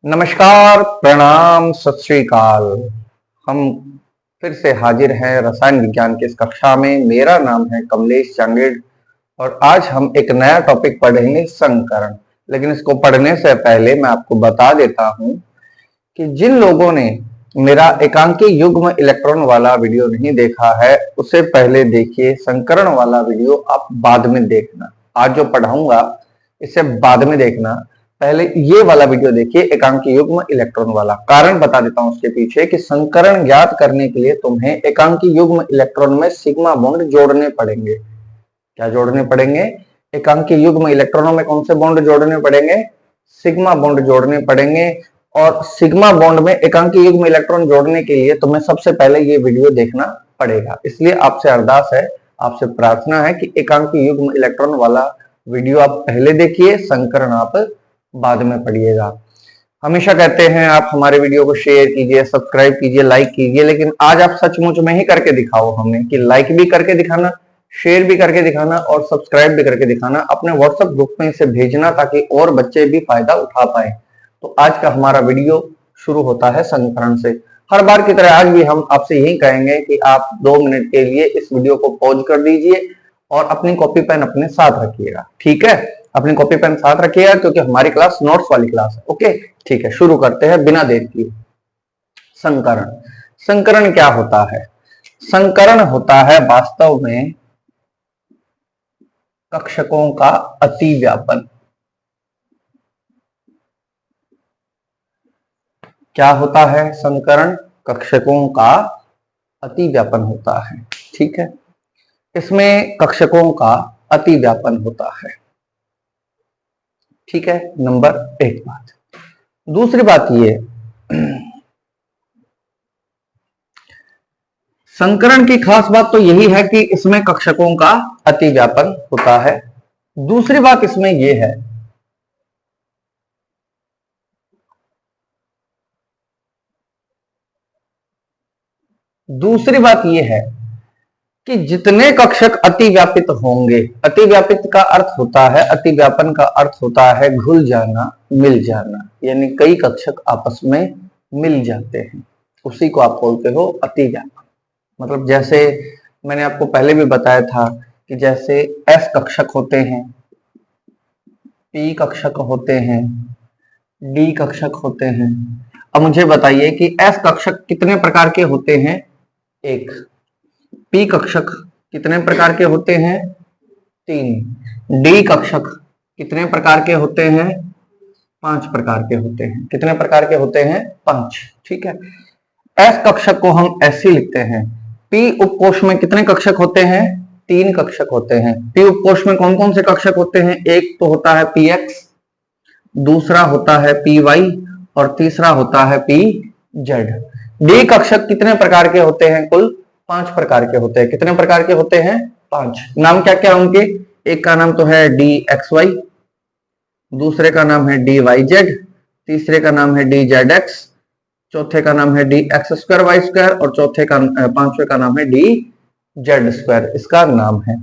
नमस्कार, प्रणाम, सत श्री अकाल। हम फिर से हाजिर हैं रसायन विज्ञान की इस कक्षा में। मेरा नाम है कमलेश चांगेड़ और आज हम एक नया टॉपिक पढ़ेंगे, संकरण। लेकिन इसको पढ़ने से पहले मैं आपको बता देता हूं कि जिन लोगों ने मेरा एकांकी युग्म इलेक्ट्रॉन वाला वीडियो नहीं देखा है उसे पहले देखिए, संकरण वाला वीडियो आप बाद में देखना। आज जो पढ़ाऊंगा इसे बाद में देखना, पहले ये वाला वीडियो देखिए, एकांकी युग्म इलेक्ट्रॉन वाला। कारण बता देता हूं उसके पीछे कि संकरण ज्ञात करने के लिए तुम्हें एकांकी युग्म इलेक्ट्रॉन में सिग्मा बॉन्ड जोड़ने पड़ेंगे। क्या जोड़ने पड़ेंगे? एकांकी युग्म इलेक्ट्रॉनों में कौन से बॉन्ड जोड़ने पड़ेंगे? सिग्मा बॉन्ड जोड़ने पड़ेंगे। और सिग्मा बॉन्ड में एकांकी युग्म इलेक्ट्रॉन जोड़ने के लिए तुम्हें सबसे पहले ये वीडियो देखना पड़ेगा। इसलिए आपसे अरदास है, आपसे प्रार्थना है कि एकांकी युग्म इलेक्ट्रॉन वाला वीडियो आप पहले देखिए, संकरण आप बाद में पढ़िएगा। हमेशा कहते हैं आप हमारे वीडियो को शेयर कीजिए, सब्सक्राइब कीजिए, लाइक कीजिए, लेकिन आज आप सचमुच में ही करके दिखाओ हमें कि लाइक भी करके दिखाना, शेयर भी करके दिखाना और सब्सक्राइब भी करके दिखाना। अपने व्हाट्सएप ग्रुप में इसे भेजना ताकि और बच्चे भी फायदा उठा पाए। तो आज का हमारा वीडियो शुरू होता है संकरण से। हर बार की तरह आज भी हम आपसे यही कहेंगे कि आप 2 मिनट के लिए इस वीडियो को पॉज कर दीजिए और अपनी कॉपी पेन अपने साथ रखिएगा। ठीक है, अपनी कॉपी पेन साथ रखिएगा क्योंकि हमारी क्लास नोट्स वाली क्लास है। ओके, ठीक है, शुरू करते हैं बिना देर किए। संकरण। संकरण क्या होता है? संकरण होता है वास्तव में कक्षकों का अतिव्यापन। क्या होता है संकरण? कक्षकों का अतिव्यापन होता है। ठीक है, इसमें कक्षकों का अतिव्यापन होता है। ठीक है, नंबर 1 बात। दूसरी बात ये, संकरण की खास बात तो यही है कि इसमें कक्षकों का अतिव्यापन होता है। दूसरी बात इसमें यह है कि जितने कक्षक अतिव्यापित होंगे, अतिव्यापित का अर्थ होता है, अतिव्यापन का अर्थ होता है घुल जाना, मिल जाना, यानी कई कक्षक आपस में मिल जाते हैं, उसी को आप बोलते हो अतिव्यापन। मतलब जैसे मैंने आपको पहले भी बताया था कि जैसे एस कक्षक होते हैं, पी कक्षक होते हैं, डी कक्षक होते हैं। अब मुझे बताइए कि एस कक्षक कितने प्रकार के होते हैं? 1। पी कक्षक कितने प्रकार के होते हैं? 3। डी कक्षक कितने प्रकार के होते हैं? 5 प्रकार के होते हैं। कितने प्रकार के होते हैं? 5। ठीक है, एस कक्षक को हम ऐसे लिखते हैं। पी उपकोष में कितने कक्षक होते हैं? 3 कक्षक होते हैं। पी उपकोष में कौन कौन से कक्षक होते हैं? एक तो होता है पी एक्स, दूसरा होता है पी वाई और तीसरा होता है पी जेड। डी कक्षक कितने प्रकार के होते हैं? कुल 5 प्रकार के होते हैं। कितने प्रकार के होते हैं? 5। नाम क्या क्या उनके? एक का नाम तो है डी एक्स वाई, दूसरे का नाम है डी वाई जेड, तीसरे का नाम है डी जेड एक्स, चौथे का नाम है d x square y square और पांचवे का नाम है डी जेड स्क्वायर, इसका नाम है।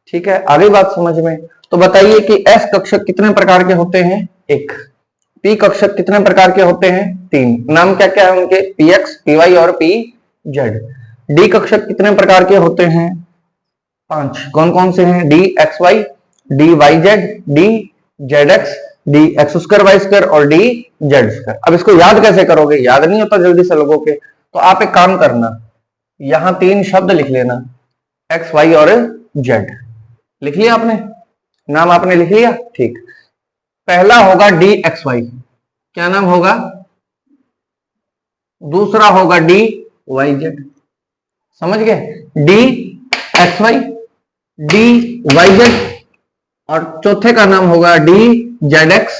ठीक है, आगे बात समझ में। तो बताइए कि एस कक्षक कितने प्रकार के होते हैं? 1। पी कक्षक कितने प्रकार के होते हैं? 3। नाम क्या क्या है उनके? पी एक्स, पी वाई और पी जेड। डी कक्षक कितने प्रकार के होते हैं? 5। कौन कौन से हैं? D x y, d y z, d z x, d x square y square और डी जेड स्क्वायर। अब इसको याद कैसे करोगे? याद नहीं होता जल्दी से लोगों के। तो आप एक काम करना, यहां 3 शब्द लिख लेना, एक्स वाई और जेड। लिख लिया आपने? नाम आपने लिख लिया? ठीक। पहला होगा डी एक्स वाई, क्या नाम होगा? दूसरा होगा डी वाई जेड। समझ गए? D x y, d y z और चौथे का नाम होगा डी जेड एक्स।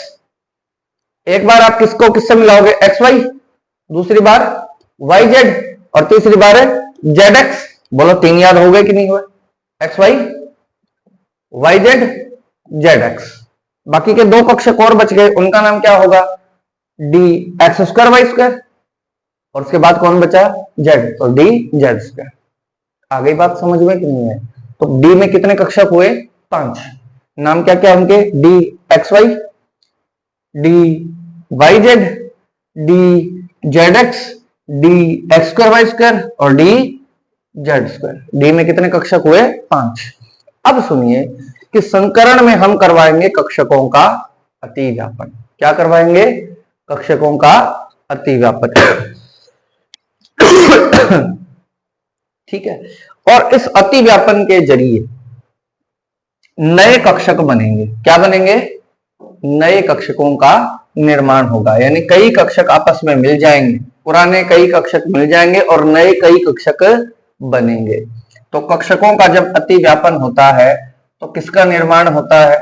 एक बार आप किसको किससे मिलाओगे? एक्स वाई, दूसरी बार वाई जेड और तीसरी बार जेड एक्स। बोलो 3 याद हो गए कि नहीं हुए? X y, y z, z x. बाकी के 2 कक्षक और बच गए, उनका नाम क्या होगा? D x square y square और उसके बाद कौन बचा? जेड, तो डी जेड स्क्वायर। आ गई बात समझ में कि नहीं है? तो डी में कितने कक्षक हुए? 5। नाम क्या क्या उनके? D x y, d y z, d z x, d x square y square और डी जेड स्क्वायर। डी में कितने कक्षक हुए? 5। अब सुनिए कि संकरण में हम करवाएंगे कक्षकों का अतिव्यापन। क्या करवाएंगे? कक्षकों का अतिव्यापन। ठीक है। और इस अतिव्यापन के जरिए नए कक्षक बनेंगे। क्या बनेंगे? नए कक्षकों का निर्माण होगा, यानी कई कक्षक आपस में मिल जाएंगे, पुराने कई कक्षक मिल जाएंगे और नए कई कक्षक बनेंगे। तो कक्षकों का जब अतिव्यापन होता है तो किसका निर्माण होता है?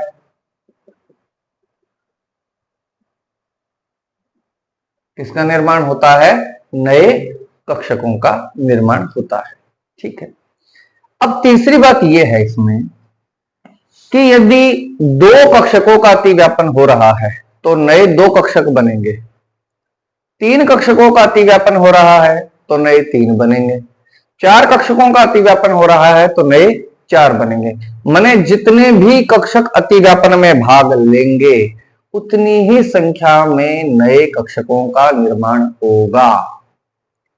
किसका निर्माण होता है? नए कक्षकों का निर्माण होता है। ठीक है। अब तीसरी बात यह है इसमें कि यदि दो कक्षकों का अतिव्यापन हो रहा है तो नए दो कक्षक बनेंगे। 3 कक्षकों का अतिव्यापन हो रहा है तो नए 3 बनेंगे। 4 कक्षकों का अतिव्यापन हो रहा है तो नए 4 बनेंगे। माने जितने भी कक्षक अतिव्यापन में भाग लेंगे उतनी ही संख्या में नए कक्षकों का निर्माण होगा।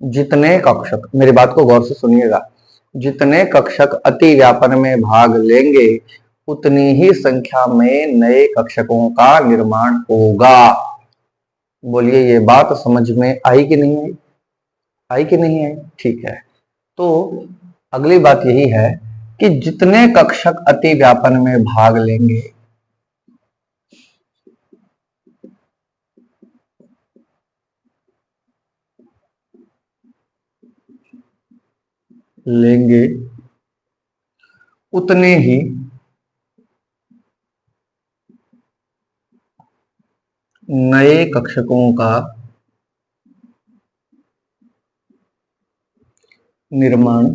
जितने कक्षक, मेरी बात को गौर से सुनिएगा, जितने कक्षक अतिव्यापन में भाग लेंगे उतनी ही संख्या में नए कक्षकों का निर्माण होगा। बोलिए, ये बात समझ में आई कि नहीं आई? आई कि नहीं आई? ठीक है। तो अगली बात यही है कि जितने कक्षक अतिव्यापन में भाग लेंगे उतने ही नए कक्षकों का निर्माण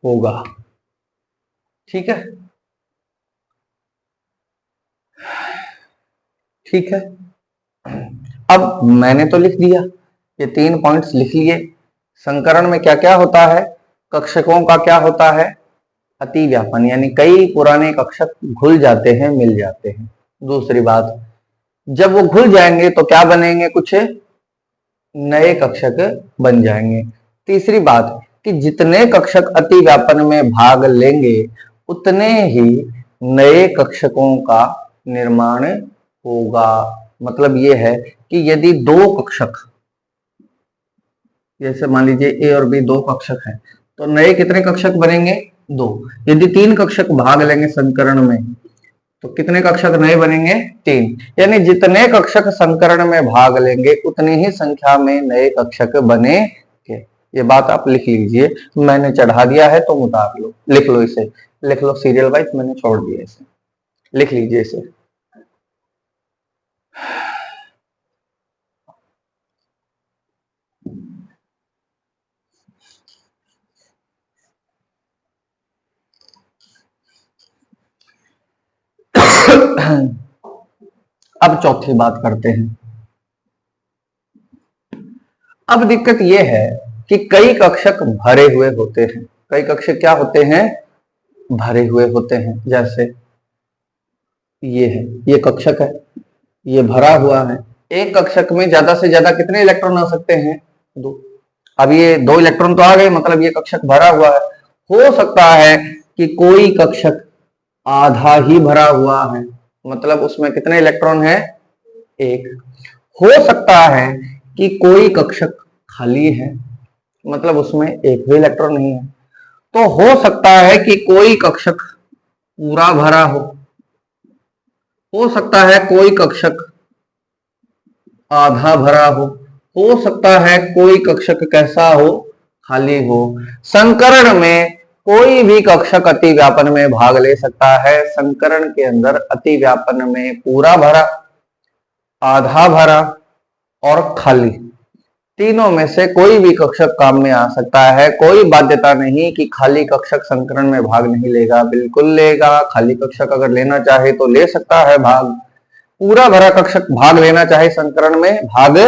होगा। ठीक है। ठीक है। अब मैंने तो लिख दिया, ये 3 पॉइंट्स लिख लिए। संकरण में क्या क्या होता है? कक्षकों का क्या होता है? अतिव्यापन, यानी कई पुराने कक्षक घुल जाते हैं, मिल जाते हैं। दूसरी बात, जब वो घुल जाएंगे तो क्या बनेंगे? कुछ नए कक्षक बन जाएंगे। तीसरी बात कि जितने कक्षक अतिव्यापन में भाग लेंगे उतने ही नए कक्षकों का निर्माण होगा। मतलब ये है कि यदि 2 कक्षक, जैसे मान लीजिए ए और बी 2 कक्षक हैं, तो नए कितने कक्षक बनेंगे? 2। यदि 3 कक्षक भाग लेंगे संकरण में तो कितने कक्षक नए बनेंगे? 3। यानी जितने कक्षक संकरण में भाग लेंगे उतनी ही संख्या में नए कक्षक बनेंगे। ये बात आप लिख लीजिए, मैंने चढ़ा दिया है तुम उतार लो, लिख लो, इसे लिख लो सीरियल वाइज, मैंने छोड़ दिया इसे, लिख लीजिए इसे। अब चौथी बात करते हैं। अब दिक्कत यह है कि कई कक्षक भरे हुए होते हैं। कई कक्षक क्या होते हैं? भरे हुए होते हैं। जैसे ये है, ये कक्षक है, ये भरा हुआ है। एक कक्षक में ज्यादा से ज्यादा कितने इलेक्ट्रॉन आ सकते हैं? 2। अब ये 2 इलेक्ट्रॉन तो आ गए, मतलब ये कक्षक भरा हुआ है। हो सकता है कि कोई कक्षक आधा ही भरा हुआ है, मतलब उसमें कितने इलेक्ट्रॉन है? 1। हो सकता है कि कोई कक्षक खाली है, मतलब उसमें एक भी इलेक्ट्रॉन नहीं है। तो हो सकता है कि कोई कक्षक पूरा भरा हो सकता है कोई कक्षक आधा भरा हो सकता है कोई कक्षक कैसा हो? खाली हो। संकरण में कोई भी कक्षक अतिव्यापन में भाग ले सकता है। संकरण के अंदर अतिव्यापन में पूरा भरा, आधा भरा और खाली, तीनों में से कोई भी कक्षक काम में आ सकता है। कोई बाध्यता नहीं कि खाली कक्षक संकरण में भाग नहीं लेगा, बिल्कुल लेगा। खाली कक्षक अगर लेना चाहे तो ले सकता है भाग। पूरा भरा कक्षक भाग लेना चाहे संकरण में भाग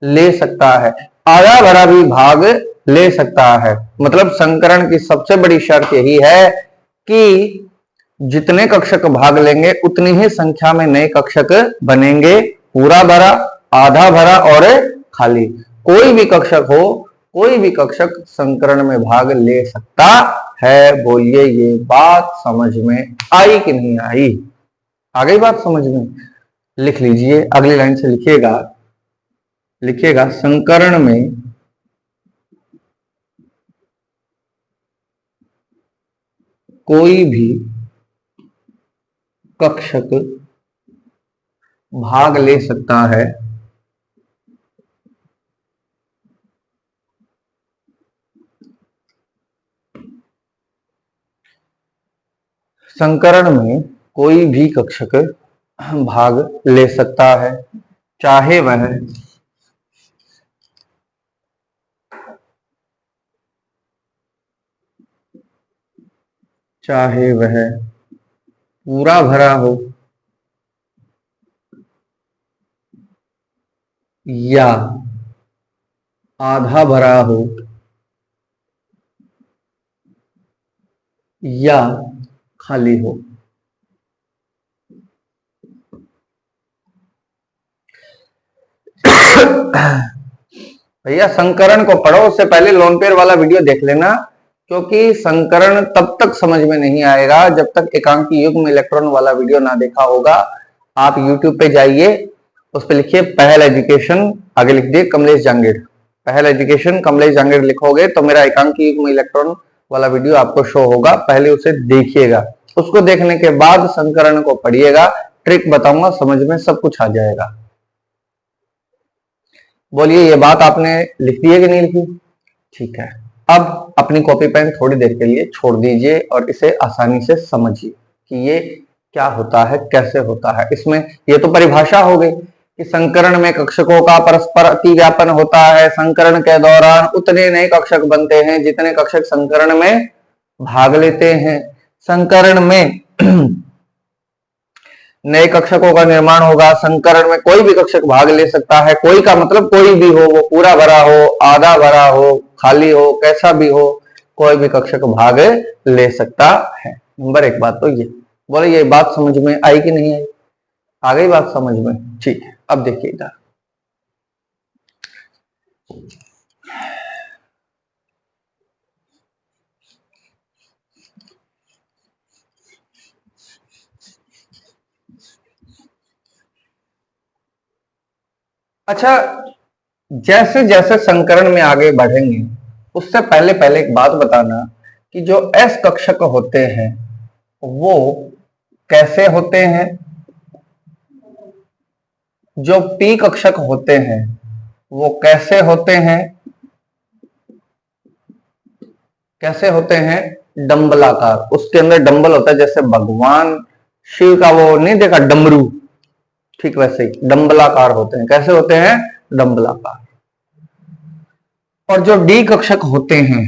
ले सकता है। आधा भरा भी भाग ले सकता है। मतलब संकरण की सबसे बड़ी शर्त यही है कि जितने कक्षक भाग लेंगे उतनी ही संख्या में नए कक्षक बनेंगे। पूरा भरा, आधा भरा और खाली। कोई भी कक्षक हो, कोई भी कक्षक संकरण में भाग ले सकता है। बोलिए ये बात समझ में आई कि नहीं आई? आ गई बात समझ में? लिख लीजिए, अगली लाइन से लिखिएगा, लिखिएगा संकरण में कोई भी कक्षक भाग ले सकता है संकरण में कोई भी कक्षक भाग ले सकता है, चाहे वह पूरा भरा हो या आधा भरा हो या खाली हो। भैया संकरण को पढ़ो, उससे पहले लोन पेयर वाला वीडियो देख लेना, क्योंकि संकरण तब तक समझ में नहीं आएगा जब तक एकांकी युग्म इलेक्ट्रॉन वाला वीडियो ना देखा होगा। आप YouTube पे जाइए, उस पर लिखिए पहल एजुकेशन, आगे लिख दिए कमलेश जांगीड़, पहल एजुकेशन कमलेश जांगीड़ लिखोगे तो मेरा एकांकी युग्म इलेक्ट्रॉन वाला वीडियो आपको शो होगा। पहले उसे देखिएगा, उसको देखने के बाद संकरण को पढ़िएगा, ट्रिक बताऊंगा, समझ में सब कुछ आ जाएगा। बोलिए ये बात आपने लिख दी है कि नहीं लिखी? ठीक है, अब अपनी कॉपी पेन थोड़ी देर के लिए छोड़ दीजिए और इसे आसानी से समझिए कि ये क्या होता है, कैसे होता है। इसमें ये तो परिभाषा हो गई कि संकरण में कक्षकों का परस्पर अतिव्यापन होता है। संकरण के दौरान उतने नए कक्षक बनते हैं जितने कक्षक संकरण में भाग लेते हैं। संकरण में नए कक्षकों का निर्माण होगा। संकरण में कोई भी कक्षक भाग ले सकता है। कोई का मतलब कोई भी हो, वो पूरा भरा हो, आधा भरा हो, खाली हो, कैसा भी हो, कोई भी कक्षक भाग ले सकता है। नंबर एक बात तो ये। बोले ये बात समझ में आई कि नहीं आई? आ गई बात समझ में? ठीक है, अब देखिए इधर, अच्छा जैसे जैसे संकरण में आगे बढ़ेंगे उससे पहले पहले एक बात बताना कि जो एस कक्षक होते हैं वो कैसे होते हैं, जो पी कक्षक होते हैं वो कैसे होते हैं, कैसे होते हैं? डंबलाकार। उसके अंदर डंबल होता है, जैसे भगवान शिव का वो नहीं देखा डमरू, ठीक वैसे ही डंबलाकार होते हैं। कैसे होते हैं? डंबलाकार। और जो डी कक्षक होते हैं,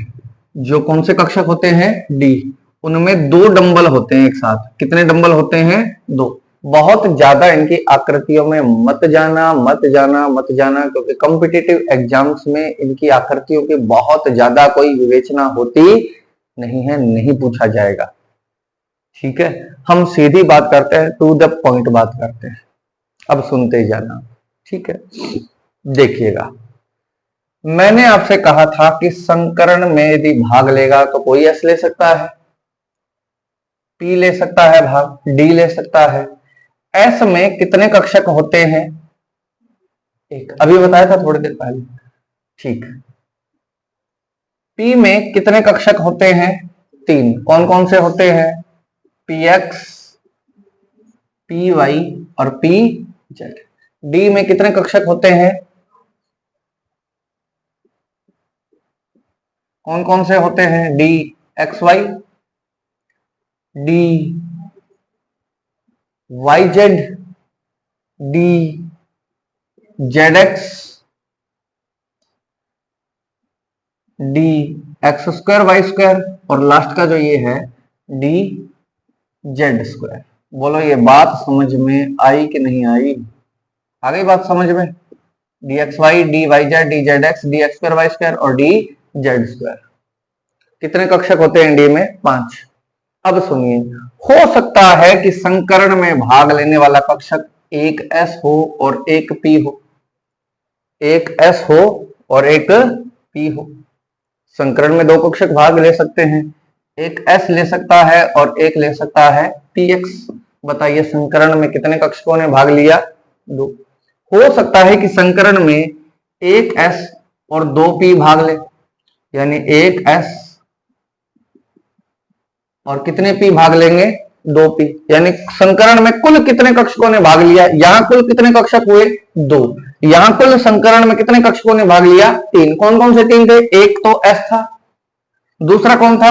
जो कौन से कक्षक होते हैं? डी, उनमें दो डंबल होते हैं एक साथ। कितने डंबल होते हैं? दो। बहुत ज्यादा इनकी आकृतियों में मत जाना, मत जाना, मत जाना, क्योंकि कॉम्पिटिटिव एग्जाम्स में इनकी आकृतियों की बहुत ज्यादा कोई विवेचना होती नहीं है, नहीं पूछा जाएगा। ठीक है, हम सीधी बात करते हैं, टू द पॉइंट बात करते हैं। अब सुनते जाना, ठीक है? देखिएगा, मैंने आपसे कहा था कि संकरण में यदि भाग लेगा तो कोई एस ले सकता है, पी ले सकता है भाग, डी ले सकता है। एस में कितने कक्षक होते हैं? एक, अभी बताया था थोड़ी देर पहले। ठीक, पी में कितने कक्षक होते हैं? तीन। कौन कौन से होते हैं? पी एक्स, पी वाई और पी जेड। डी में कितने कक्षक होते हैं? कौन कौन से होते हैं? D x y, d y z, d z x, d x square y square, और लास्ट का जो ये है डी जेड स्क्वायर। बोलो ये बात समझ में आई कि नहीं आई? आ गई बात समझ में? D x y, d y z, d z x, d x square y square और डी जेड स्क्वायर। कितने कक्षक होते हैं डी में? 5। अब सुनिए, हो सकता है कि संकरण में भाग लेने वाला कक्षक एक एस हो और एक पी हो। एक S हो और एक P हो। संकरण में दो कक्षक भाग ले सकते हैं, एक S ले सकता है और एक ले सकता है PX। बताइए संकरण में कितने कक्षकों ने भाग लिया? दो। हो सकता है कि संकरण में एक S और दो P भाग ले, यानी एक S और कितने P भाग लेंगे? दो P। यानी संकरण में कुल कितने कक्षकों ने भाग लिया? यहां कुल कितने कक्षक हुए? दो। यहां कुल संकरण में कितने कक्षकों ने भाग लिया? तीन। कौन कौन से तीन थे? एक तो S था, दूसरा कौन था?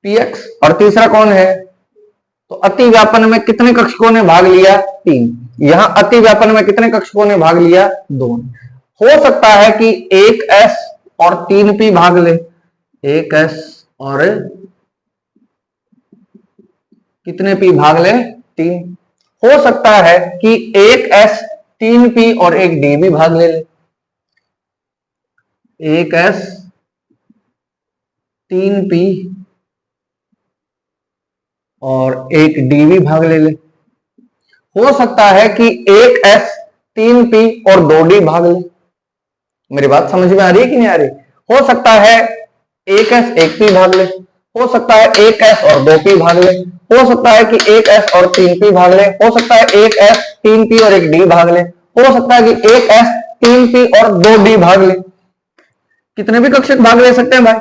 PX, और तीसरा कौन है? तो अति व्यापन में कितने कक्षकों ने भाग लिया? तीन। यहां अति व्यापन में कितने कक्षकों ने भाग लिया? दो। हो सकता है कि एक S और तीन P भाग ले, एक S और कितने P भाग ले? तीन। हो सकता है कि एक S तीन P और एक D भी भाग ले, एक S तीन P और एक D भी भाग ले। हो सकता है कि एक S तीन P और दो D भाग ले। मेरी बात समझ में आ रही है कि नहीं आ रही? हो सकता है एक S एक P भाग ले, हो सकता है एक S और दो P भाग ले, हो सकता है कि एक S और तीन P भाग ले, हो सकता है एक S तीन P और एक D भाग ले, हो सकता है कि एक S तीन P और दो D भाग ले। कितने भी कक्षक भाग ले सकते हैं भाई।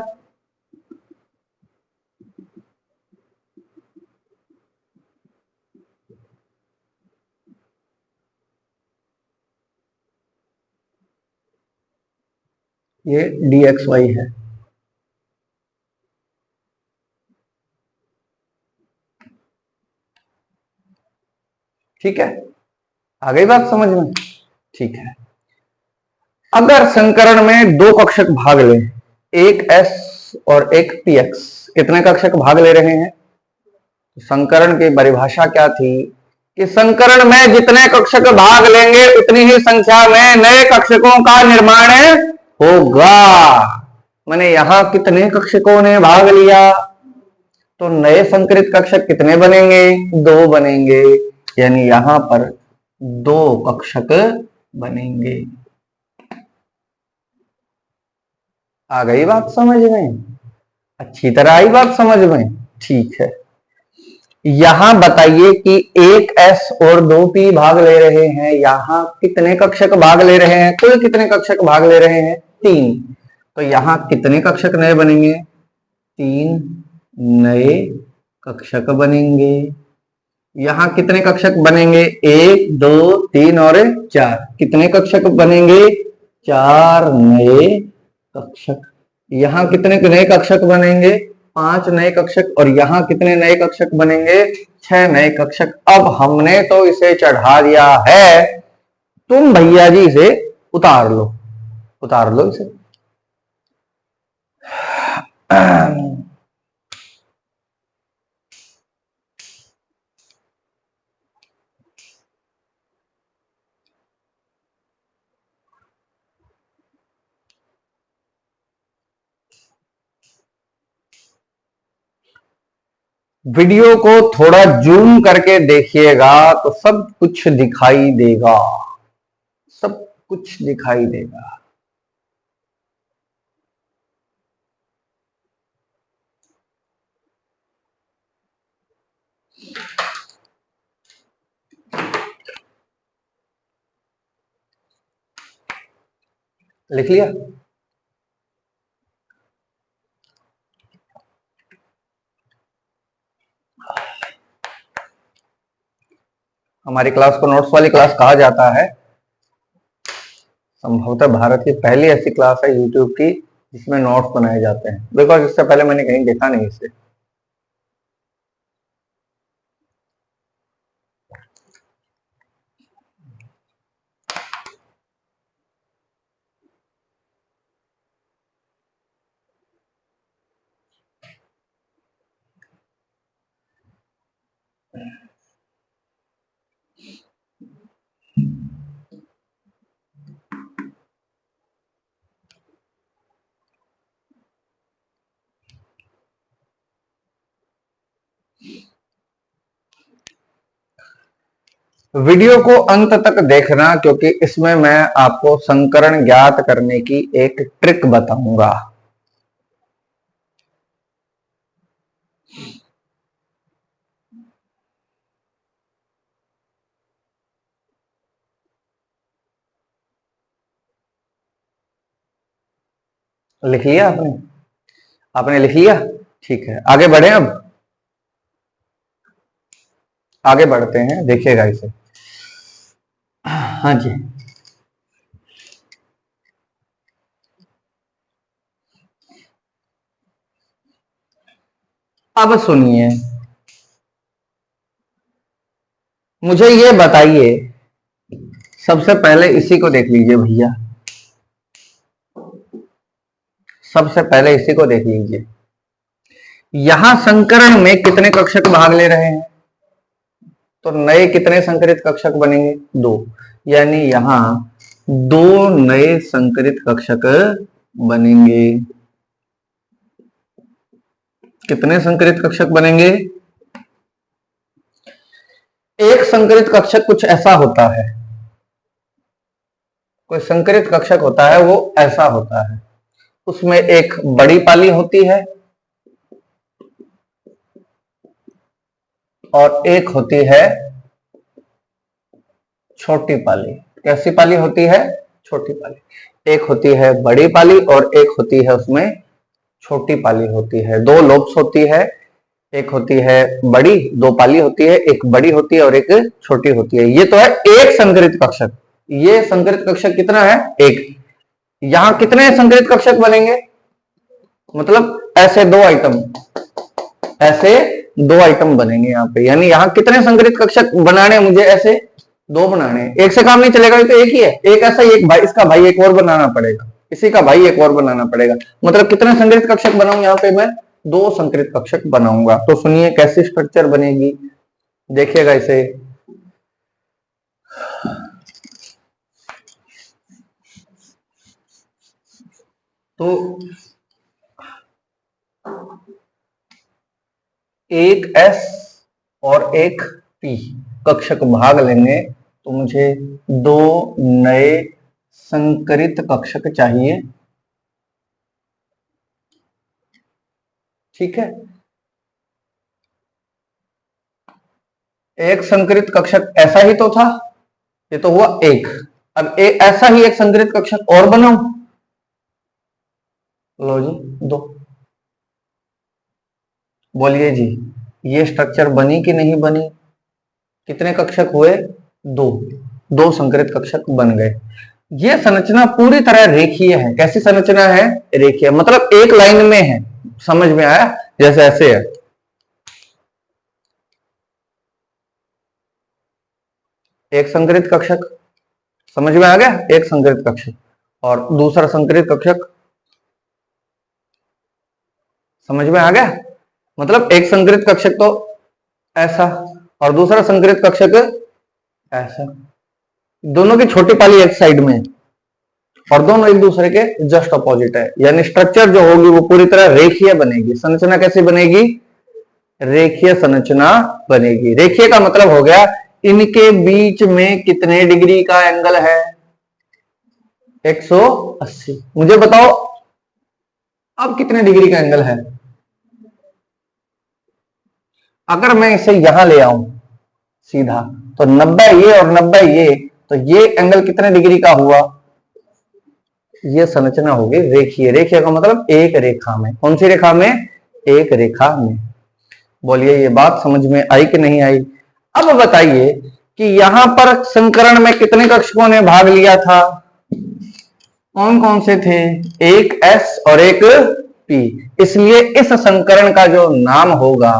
ये DXY है। ठीक है, आ गई बात समझ में? ठीक है, अगर संकरण में दो कक्षक भाग ले, एक S और एक PX, कितने कक्षक भाग ले रहे हैं? संकरण की परिभाषा क्या थी कि संकरण में जितने कक्षक भाग लेंगे उतनी ही संख्या में नए कक्षकों का निर्माण होगा। मैंने यहां कितने कक्षकों ने भाग लिया, तो नए संकरित कक्षक कितने बनेंगे? दो बनेंगे, यानी यहां पर दो कक्षक बनेंगे। आ गई बात समझ में? अच्छी तरह आई बात समझ में? ठीक है, यहां बताइए कि एक S और दो P भाग ले रहे हैं, यहां कितने कक्षक भाग ले रहे हैं? कुल कितने कक्षक भाग ले रहे हैं? तीन। तो यहां कितने कक्षक नए बनेंगे? तीन नए कक्षक बनेंगे। यहां कितने कक्षक बनेंगे? एक दो तीन और चार। कितने कक्षक बनेंगे? चार नए कक्षक। यहां कितने नए कक्षक बनेंगे? पांच नए कक्षक। और यहां कितने नए कक्षक बनेंगे? छह नए कक्षक। अब हमने तो इसे चढ़ा दिया है, तुम भैया जी इसे उतार लो, उतार लो इसे। वीडियो को थोड़ा जूम करके देखिएगा तो सब कुछ दिखाई देगा, सब कुछ दिखाई देगा। लिख लिया? हमारी क्लास को नोट्स वाली क्लास कहा जाता है। संभवतः भारत की पहली ऐसी क्लास है यूट्यूब की जिसमें नोट्स बनाए जाते हैं, बिकॉज इससे पहले मैंने कहीं देखा नहीं इसे। वीडियो को अंत तक देखना, क्योंकि इसमें मैं आपको संकरण ज्ञात करने की एक ट्रिक बताऊंगा। लिख लिया आपने? आपने लिख लिया? ठीक है, आगे बढ़े। अब आगे बढ़ते हैं, देखिएगा इसे। हाँ जी, अब सुनिए, मुझे ये बताइए, सबसे पहले इसी को देख लीजिए भैया, सबसे पहले इसी को देख लीजिए। यहां संकरण में कितने कक्षक भाग ले रहे हैं? तो नए कितने संकरित कक्षक बनेंगे? दो। यानी यहां दो नए संकरित कक्षक बनेंगे। कितने संकरित कक्षक बनेंगे? एक संकरित कक्षक कुछ ऐसा होता है, कोई संकरित कक्षक होता है वो ऐसा होता है, उसमें एक बड़ी पाली होती है और एक होती है छोटी पाली। कैसी पाली होती है? छोटी पाली। एक होती है बड़ी पाली और एक होती है उसमें छोटी पाली होती है। दो लोब्स होती है, एक होती है बड़ी, दो पाली होती है, एक बड़ी होती है और एक छोटी होती है। ये तो है एक संकरित कक्षक। ये संकरित कक्षक कितना है? एक। यहां कितने संकरित कक्षक बनेंगे? मतलब ऐसे दो आइटम, ऐसे दो आइटम बनेंगे यहाँ पे। यानी यहाँ कितने संकरित कक्षक बनाने मुझे? ऐसे दो बनाने। एक से काम नहीं चलेगा, ये तो एक ही है। एक ऐसा ही, एक भाई, इसका भाई एक और बनाना पड़ेगा, इसी का भाई एक और बनाना पड़ेगा। मतलब कितने संकरित कक्षक बनाऊं यहाँ पे मैं? दो संकरित कक्षक बनाऊंगा। तो सुनिए कैसी स्ट्रक्चर बनेगी, देखिएगा इसे। तो एक S और एक P कक्षक भाग लेंगे, तो मुझे दो नए संकरित कक्षक चाहिए। ठीक है, एक संकरित कक्षक ऐसा ही तो था, ये तो हुआ एक। अब एक ऐसा ही एक संकरित कक्षक और बनाऊं। लो जी, दो। बोलिए जी, ये स्ट्रक्चर बनी कि नहीं बनी? कितने कक्षक हुए? दो। दो संकरित कक्षक बन गए। ये संरचना पूरी तरह रेखीय है। कैसी संरचना है? रेखीय, मतलब एक लाइन में है। समझ में आया? जैसे ऐसे है, एक संकरित कक्षक, समझ में आ गया? एक संकरित कक्षक और दूसरा संकरित कक्षक, समझ में आ गया? मतलब एक संकरित कक्षक तो ऐसा और दूसरा संकरित कक्षक ऐसा। दोनों की छोटी पाली एक साइड में और दोनों एक दूसरे के जस्ट अपोजिट है। यानी स्ट्रक्चर जो होगी वो पूरी तरह रेखीय बनेगी। संरचना कैसी बनेगी? रेखीय संरचना बनेगी। रेखीय का मतलब हो गया इनके बीच में कितने डिग्री का एंगल है? 180। मुझे बताओ अब कितने डिग्री का एंगल है? अगर मैं इसे यहां ले आऊं सीधा, तो 90 ये और 90 ये, तो ये एंगल कितने डिग्री का हुआ? ये संरचना होगी रेखीय। रेखीय का मतलब एक रेखा में। कौन सी रेखा में? एक रेखा में। बोलिए ये बात समझ में आई कि नहीं आई? अब बताइए कि यहां पर संकरण में कितने कक्षकों ने भाग लिया था? कौन कौन से थे? एक S और एक P। इसलिए इस संकरण का जो नाम होगा,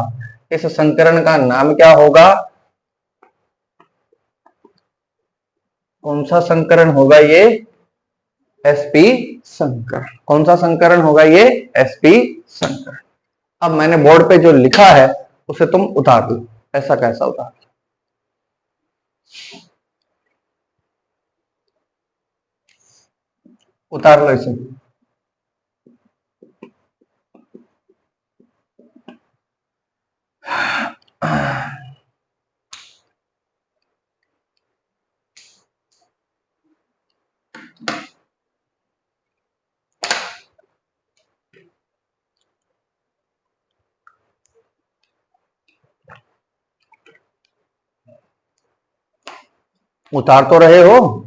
इस संकरण का नाम क्या होगा? कौन सा संकरण होगा ये? SP संकरण। कौन सा संकरण होगा ये? SP संकरण। अब मैंने बोर्ड पे जो लिखा है उसे तुम उतार लो। ऐसा कैसा उतार? उतार लो इसे। उतार तो रहे हो।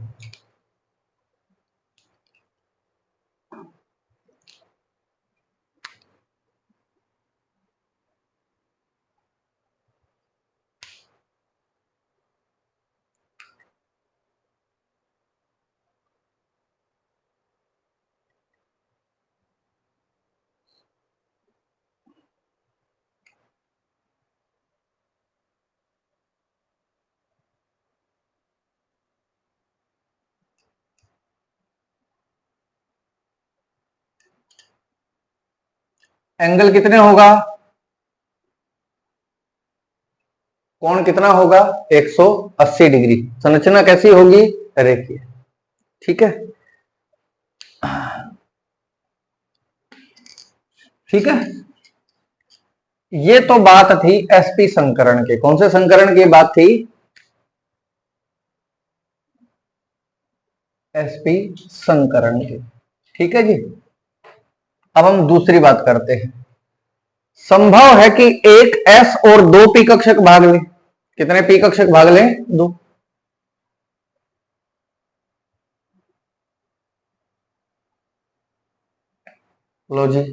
एंगल कितने होगा, कोण कितना होगा, 180 डिग्री। संरचना कैसी होगी, रेखीय। ठीक है, ठीक है। ये तो बात थी एसपी संकरण के। कौन से संकरण की बात थी, एसपी संकरण की। ठीक है जी। अब हम दूसरी बात करते हैं। संभव है कि एक एस और दो पी कक्षक भाग लें। कितने पी कक्षक भाग लें, दो। लो जी,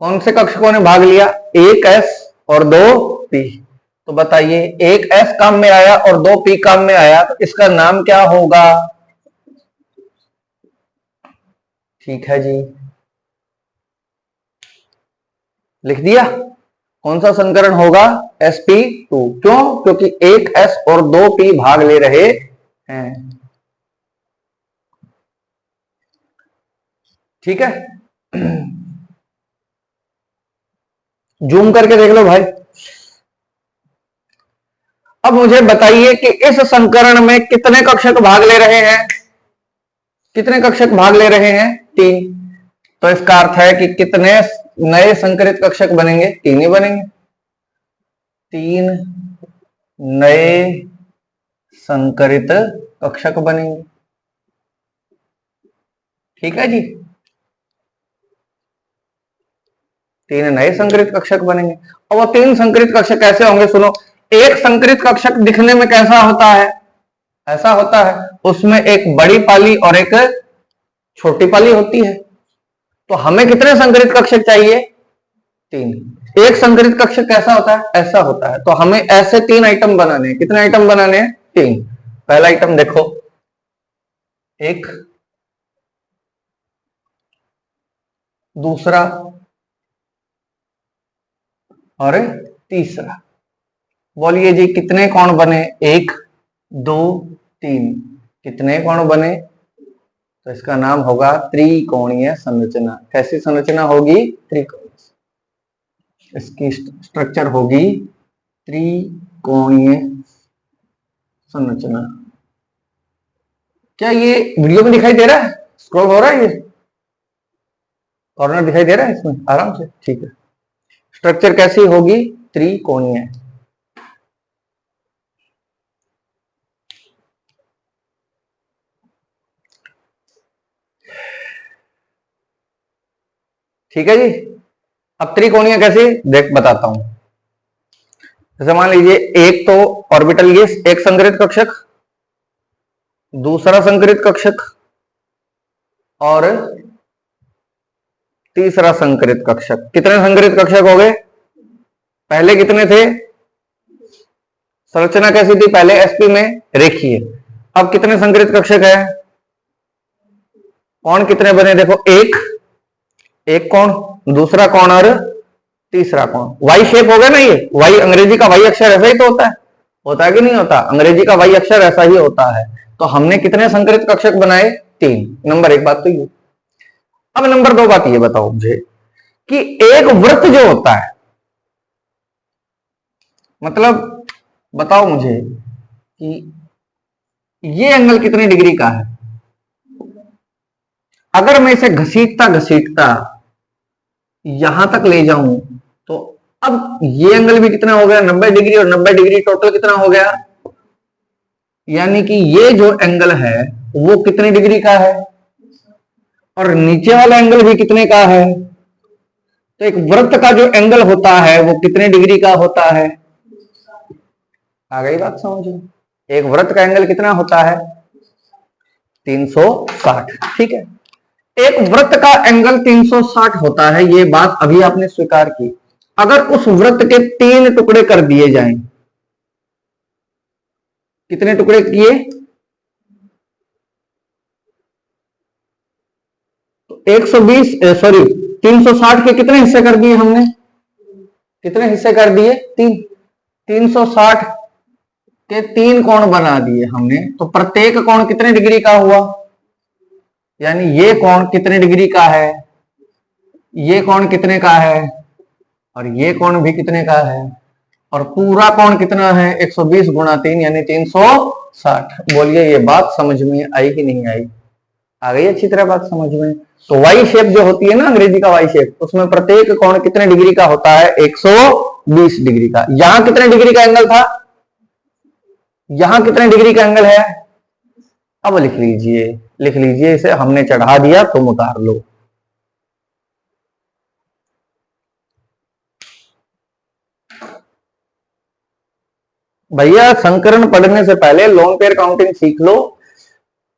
कौन से कक्षकों ने भाग लिया, एक एस और दो पी। तो बताइए, एक एस काम में आया और दो पी काम में आया, तो इसका नाम क्या होगा। ठीक है जी, लिख दिया। कौन सा संकरण होगा, sp2। क्यों, क्योंकि एक s और दो p भाग ले रहे हैं। ठीक है, जूम करके देख लो भाई। अब मुझे बताइए कि इस संकरण में कितने कक्षक भाग ले रहे हैं, कितने कक्षक भाग ले रहे हैं, 3। तो इसका अर्थ है कि कितने नए संकरित कक्षक बनेंगे, 3 ही बनेंगे। 3 नए संकरित कक्षक बनेंगे। ठीक है जी, 3 नए संकरित कक्षक बनेंगे। और वो 3 संकरित कक्षक कैसे होंगे, सुनो। एक संकरित कक्षक दिखने में कैसा होता है, ऐसा होता है, उसमें एक बड़ी पाली और एक छोटी पाली होती है। तो हमें कितने संकरित कक्षक चाहिए, 3। एक संकरित कक्षक कैसा होता है, ऐसा होता है। तो हमें ऐसे 3 आइटम बनाने हैं। कितने आइटम बनाने हैं, 3। पहला आइटम देखो, एक, दूसरा और तीसरा। बोलिए जी, कितने कोण बने, 1 2 3। कितने कोण बने, तो इसका नाम होगा त्रिकोणीय संरचना। कैसी संरचना होगी, त्रिकोणीय। इसकी स्ट्रक्चर होगी त्रिकोणीय संरचना। क्या ये वीडियो में दिखाई दे रहा है, स्क्रॉल हो रहा है, ये कॉर्नर दिखाई दे रहा है इसमें आराम से, ठीक है। स्ट्रक्चर कैसी होगी, त्रिकोणीय। ठीक है जी। अब त्रिकोणीय कैसे, देख बताता हूं। जैसे मान लीजिए, एक तो ऑर्बिटल, ये एक संकरित कक्षक, दूसरा संकरित कक्षक और तीसरा संकरित कक्षक। कितने संकरित कक्षक हो गए, पहले कितने थे, संरचना कैसी थी पहले, एसपी में रेखीय। अब कितने संकरित कक्षक है, कोण कितने बने, देखो, एक कोण, दूसरा कोण और तीसरा कोण। वाई शेप हो गया ना ये, वाई, अंग्रेजी का वाई अक्षर ऐसा ही तो होता है कि नहीं होता, अंग्रेजी का वाई अक्षर ऐसा ही होता है। तो हमने कितने संकरित कक्षक बनाए, 3। नंबर 1 बात तो ये। अब नंबर 2 बात ये बताओ मुझे कि एक वृत्त जो होता है, मतलब बताओ मुझे कि ये एंगल कितनी डिग्री का है। अगर मैं इसे घसीटता घसीटता यहां तक ले जाऊं, तो अब ये एंगल भी कितना हो गया, 90 डिग्री, और 90 डिग्री टोटल कितना हो गया, यानी कि ये जो एंगल है वो कितनी डिग्री का है, और नीचे वाला एंगल भी कितने का है। तो एक वृत्त का जो एंगल होता है वो कितने डिग्री का होता है। आ गई बात समझ में। एक वृत्त का एंगल कितना होता है? 360। ठीक है, एक वृत्त का एंगल 360 होता है, ये बात अभी आपने स्वीकार की। अगर उस वृत्त के 3 टुकड़े कर दिए जाएं, कितने टुकड़े किए? तो 120 सॉरी 360 के कितने हिस्से कर दिए हमने? कितने हिस्से कर दिए? 3। 360 के 3 कोण बना दिए हमने, तो प्रत्येक कोण कितने डिग्री का हुआ? यानी ये कोण कितने डिग्री का है, ये कोण कितने का है, और ये कोण भी कितने का है, और पूरा कोण कितना है? 120 गुणा 3 यानी 360। बोलिए ये बात समझ में आई कि नहीं आई? आ गई अच्छी तरह बात समझ में? तो वाई शेप जो होती है ना, अंग्रेजी का वाई शेप, उसमें प्रत्येक कोण कितने डिग्री का होता है? 120 डिग्री का। यहां कितने डिग्री का एंगल था? यहां कितने डिग्री का एंगल है? अब लिख लीजिए, लिख लीजिए, इसे हमने चढ़ा दिया, तुम उतार लो। भैया संकरण पढ़ने से पहले लोन पेयर काउंटिंग सीख लो।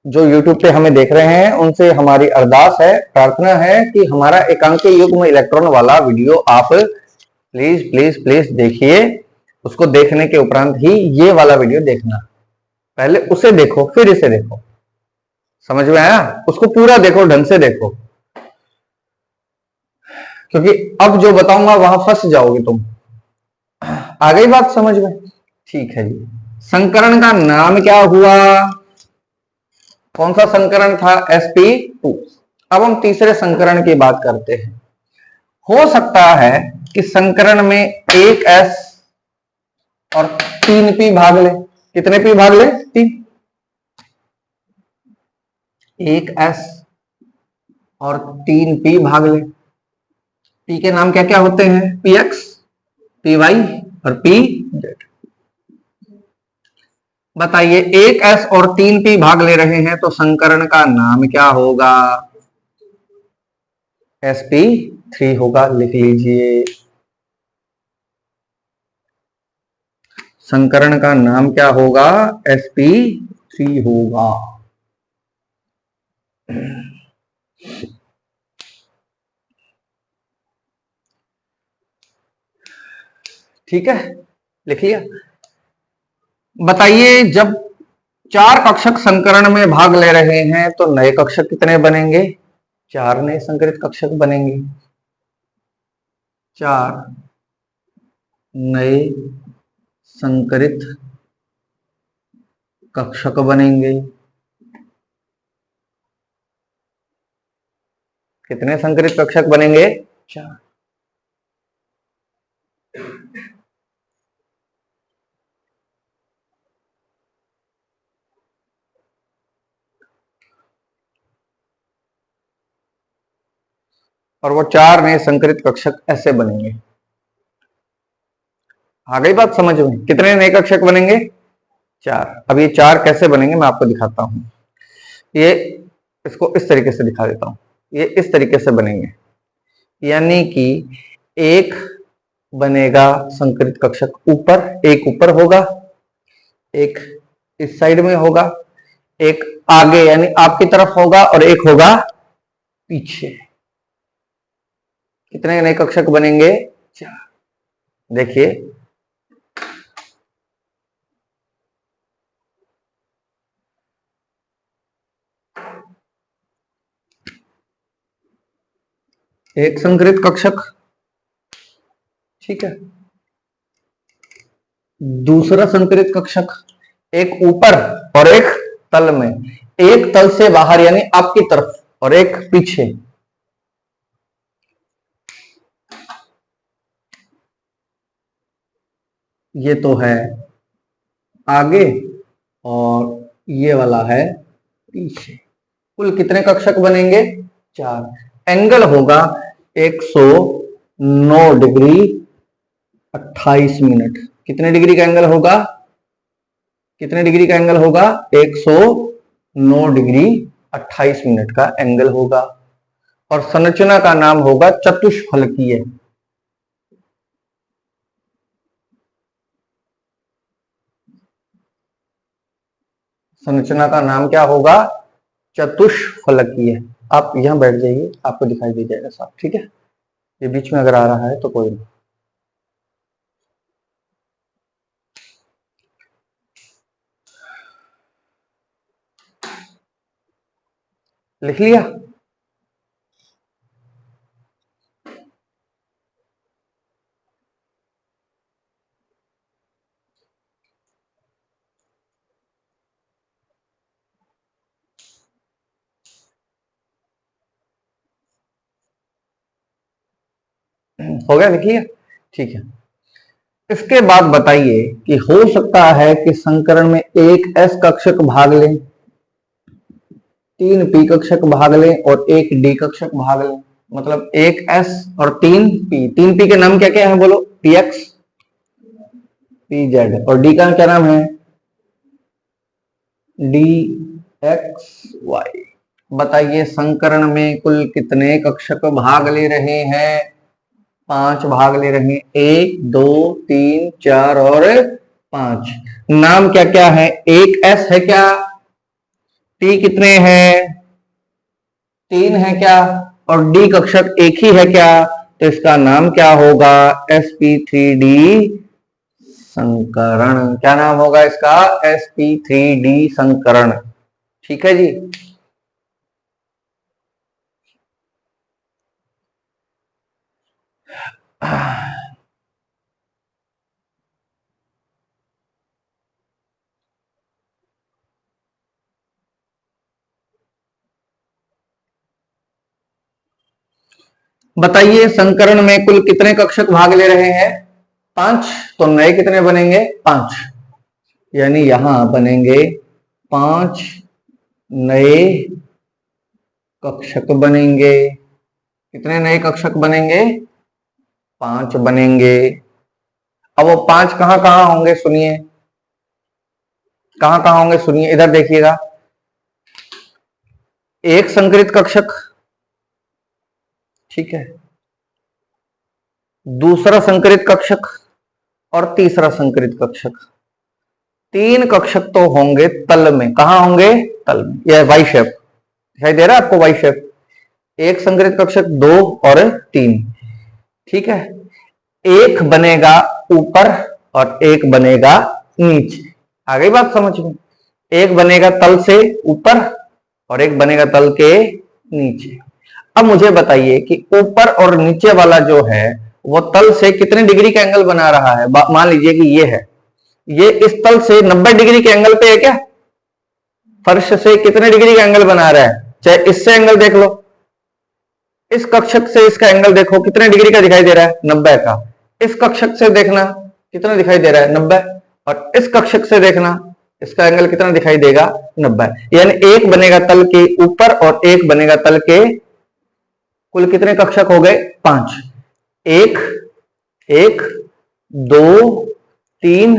जो YouTube पे हमें देख रहे हैं उनसे हमारी अरदास है, प्रार्थना है कि हमारा एकांकीय युग्म इलेक्ट्रॉन वाला वीडियो आप प्लीज प्लीज प्लीज देखिए। उसको देखने के उपरांत ही ये वाला वीडियो देखना। पहले उसे देखो फिर इसे देखो। समझ में आया? उसको पूरा देखो, ढंग से देखो, क्योंकि अब जो बताऊंगा वहां फंस जाओगे तुम। आ गई बात समझ में? ठीक है जी। संकरण का नाम क्या हुआ? कौन सा संकरण था? sp2। अब हम तीसरे संकरण की बात करते हैं। हो सकता है कि संकरण में एक s और 3 p भाग ले। कितने p भाग ले? 3। एक s और 3 p भाग ले। p के नाम क्या क्या होते हैं? px, py और pz। बताइए, एक s और 3 p भाग ले रहे हैं तो संकरण का नाम क्या होगा? sp3 होगा। लिख लीजिए, संकरण का नाम क्या होगा? sp3 होगा। ठीक है, लिख लिया। बताइए, जब 4 कक्षक संकरण में भाग ले रहे हैं तो नए कक्षक कितने बनेंगे? 4 नए संकरित कक्षक बनेंगे। 4 नए संकरित कक्षक बनेंगे। कितने संकरित कक्षक बनेंगे? 4। और वो 4 नए संकरित कक्षक ऐसे बनेंगे। आ गई बात समझ में? कितने नए कक्षक बनेंगे? 4। अब ये 4 कैसे बनेंगे मैं आपको दिखाता हूं। ये इसको इस तरीके से दिखा देता हूं। ये इस तरीके से बनेंगे, यानी कि एक बनेगा संकरित कक्षक ऊपर, एक ऊपर होगा, एक इस साइड में होगा, एक आगे यानी आपकी तरफ होगा, और एक होगा पीछे। कितने नए कक्षक बनेंगे? 4। देखिए, एक संकरित कक्षक, ठीक है, दूसरा संकरित कक्षक, एक ऊपर और एक तल में, एक तल से बाहर यानी आपकी तरफ और एक पीछे। ये तो है आगे और ये वाला है पीछे। कुल कितने कक्षक बनेंगे? 4। एंगल होगा 109 डिग्री 28 मिनट। कितने डिग्री का एंगल होगा? कितने डिग्री का एंगल होगा? 109 डिग्री 28 मिनट का एंगल होगा। और संरचना का नाम होगा चतुष्फलकीय। संरचना का नाम क्या होगा? चतुष्फलकीय। आप यहां बैठ जाइए, आपको दिखाई दे जाएगा साफ, ठीक है? ये बीच में अगर आ रहा है तो कोई नहीं। लिख लिया? हो गया? लिखिए, ठीक है। इसके बाद बताइए कि हो सकता है कि संकरण में एक एस कक्षक भाग ले, तीन पी कक्षक भाग ले और एक डी कक्षक भाग ले। मतलब एक एस और तीन पी। तीन पी के नाम क्या क्या है बोलो? पी एक्स, पी जेड, और डी का क्या नाम है? D x y. बताइए संकरण में कुल कितने कक्षक भाग ले रहे हैं? 5 भाग ले रहे हैं। 1 2 3 4 और 5। नाम क्या क्या है? एक एस है क्या? टी कितने हैं? 3 है क्या? और डी कक्षक एक ही है क्या? तो इसका नाम क्या होगा? sp3d संकरण। क्या नाम होगा इसका? sp3d संकरण। ठीक है जी। बताइए संकरण में कुल कितने कक्षक भाग ले रहे हैं? 5। तो नए कितने बनेंगे? 5। यानी यहां बनेंगे 5 नए कक्षक बनेंगे। कितने नए कक्षक बनेंगे? 5 बनेंगे। अब वो 5 कहां कहां होंगे सुनिए, कहां कहां होंगे सुनिए, इधर देखिएगा। एक संकरित कक्षक, ठीक है, दूसरा संकरित कक्षक और तीसरा संकरित कक्षक। 3 कक्षक तो होंगे तल में। कहां होंगे? तल में। यह वाई शेप दिखाई दे रहा है आपको? Y shape. एक संकरित कक्षक, 2 और 3, ठीक है। एक बनेगा ऊपर और एक बनेगा नीचे। आ गई बात समझ में? एक बनेगा तल से ऊपर और एक बनेगा तल के नीचे। अब मुझे बताइए कि ऊपर और नीचे वाला जो है वो तल से कितने डिग्री का एंगल बना रहा है? मान लीजिए कि ये है, ये इस तल से 90 डिग्री के एंगल पे है क्या? फर्श से कितने डिग्री का एंगल बना रहा है? चाहे इससे एंगल देख लो, इस कक्षक से इसका एंगल देखो कितने डिग्री का दिखाई दे रहा है? 90 का। इस कक्षक से देखना कितना दिखाई दे रहा है? 90। और इस कक्षक से देखना इसका एंगल कितना दिखाई देगा? 90। यानी एक बनेगा तल के ऊपर और एक बनेगा तल के, कुल कितने कक्षक हो गए? 5। एक, एक, 2, 3,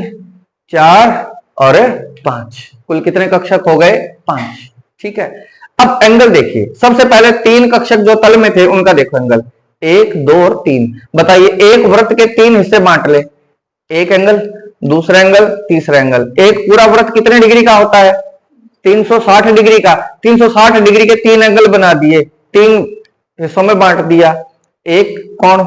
4 और 5। कुल कितने कक्षक हो गए? 5। ठीक है। अब एंगल देखिए, सबसे पहले 3 कक्षक जो तल में थे उनका देखो एंगल। 1 2 और 3। बताइए एक वृत्त के 3 हिस्से बांट ले। एक एंगल, दूसरा एंगल, तीसरा एंगल। एक पूरा वृत्त कितने डिग्री का होता है? 360 डिग्री का। 360 डिग्री के 3 एंगल बना दिए, 3 हिस्सों में बांट दिया। एक कोण,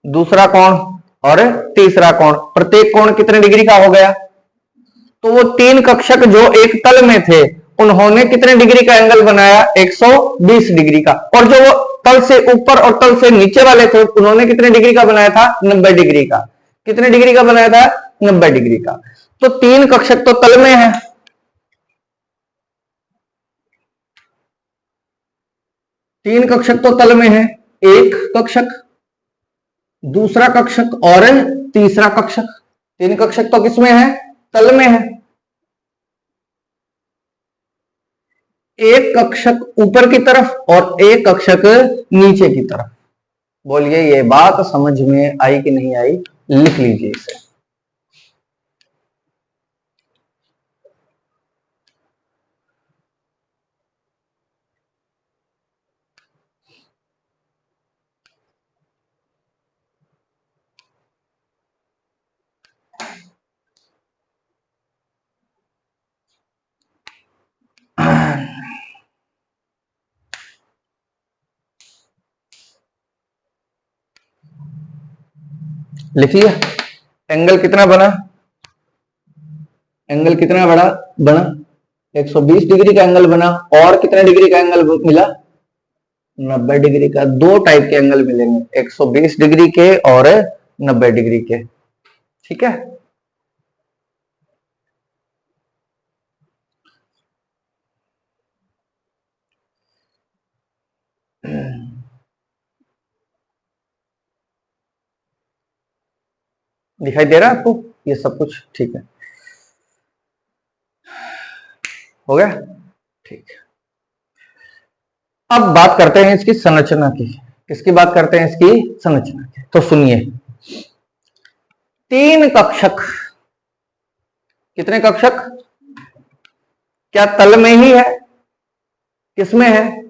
दूसरा कोण और तीसरा कोण। प्रत्येक कोण कितने डिग्री का हो गया? तो वो 3 कक्षक जो एक तल में थे उन्होंने कितने डिग्री का एंगल बनाया? 120 डिग्री का। और जो वो तल से ऊपर और तल से नीचे वाले थे उन्होंने कितने डिग्री का बनाया था? 90 डिग्री का। कितने डिग्री का बनाया था? 90 डिग्री का। तो 3 कक्षक तो तल में है, 3 कक्षक तो तल में है। एक कक्षक, दूसरा कक्षक और तीसरा कक्षक। 3 कक्षक तो किसमें है? तल में है। एक कक्षक ऊपर की तरफ और एक कक्षक नीचे की तरफ। बोलिए ये बात समझ में आई कि नहीं आई? लिख लीजिए इसे। लिखिए एंगल कितना बना, एंगल कितना बड़ा बना, 120 डिग्री का एंगल बना। और कितने डिग्री का एंगल मिला, 90 डिग्री का। दो टाइप के एंगल मिलेंगे, 120 डिग्री के और 90 डिग्री के। ठीक है, दिखाई दे रहा है आपको ये सब कुछ? ठीक है, हो गया, ठीक है। अब बात करते हैं इसकी संरचना की। किसकी बात करते हैं, इसकी संरचना की। तो सुनिए, तीन कक्षक, कितने कक्षक, क्या तल में ही है, किसमें है,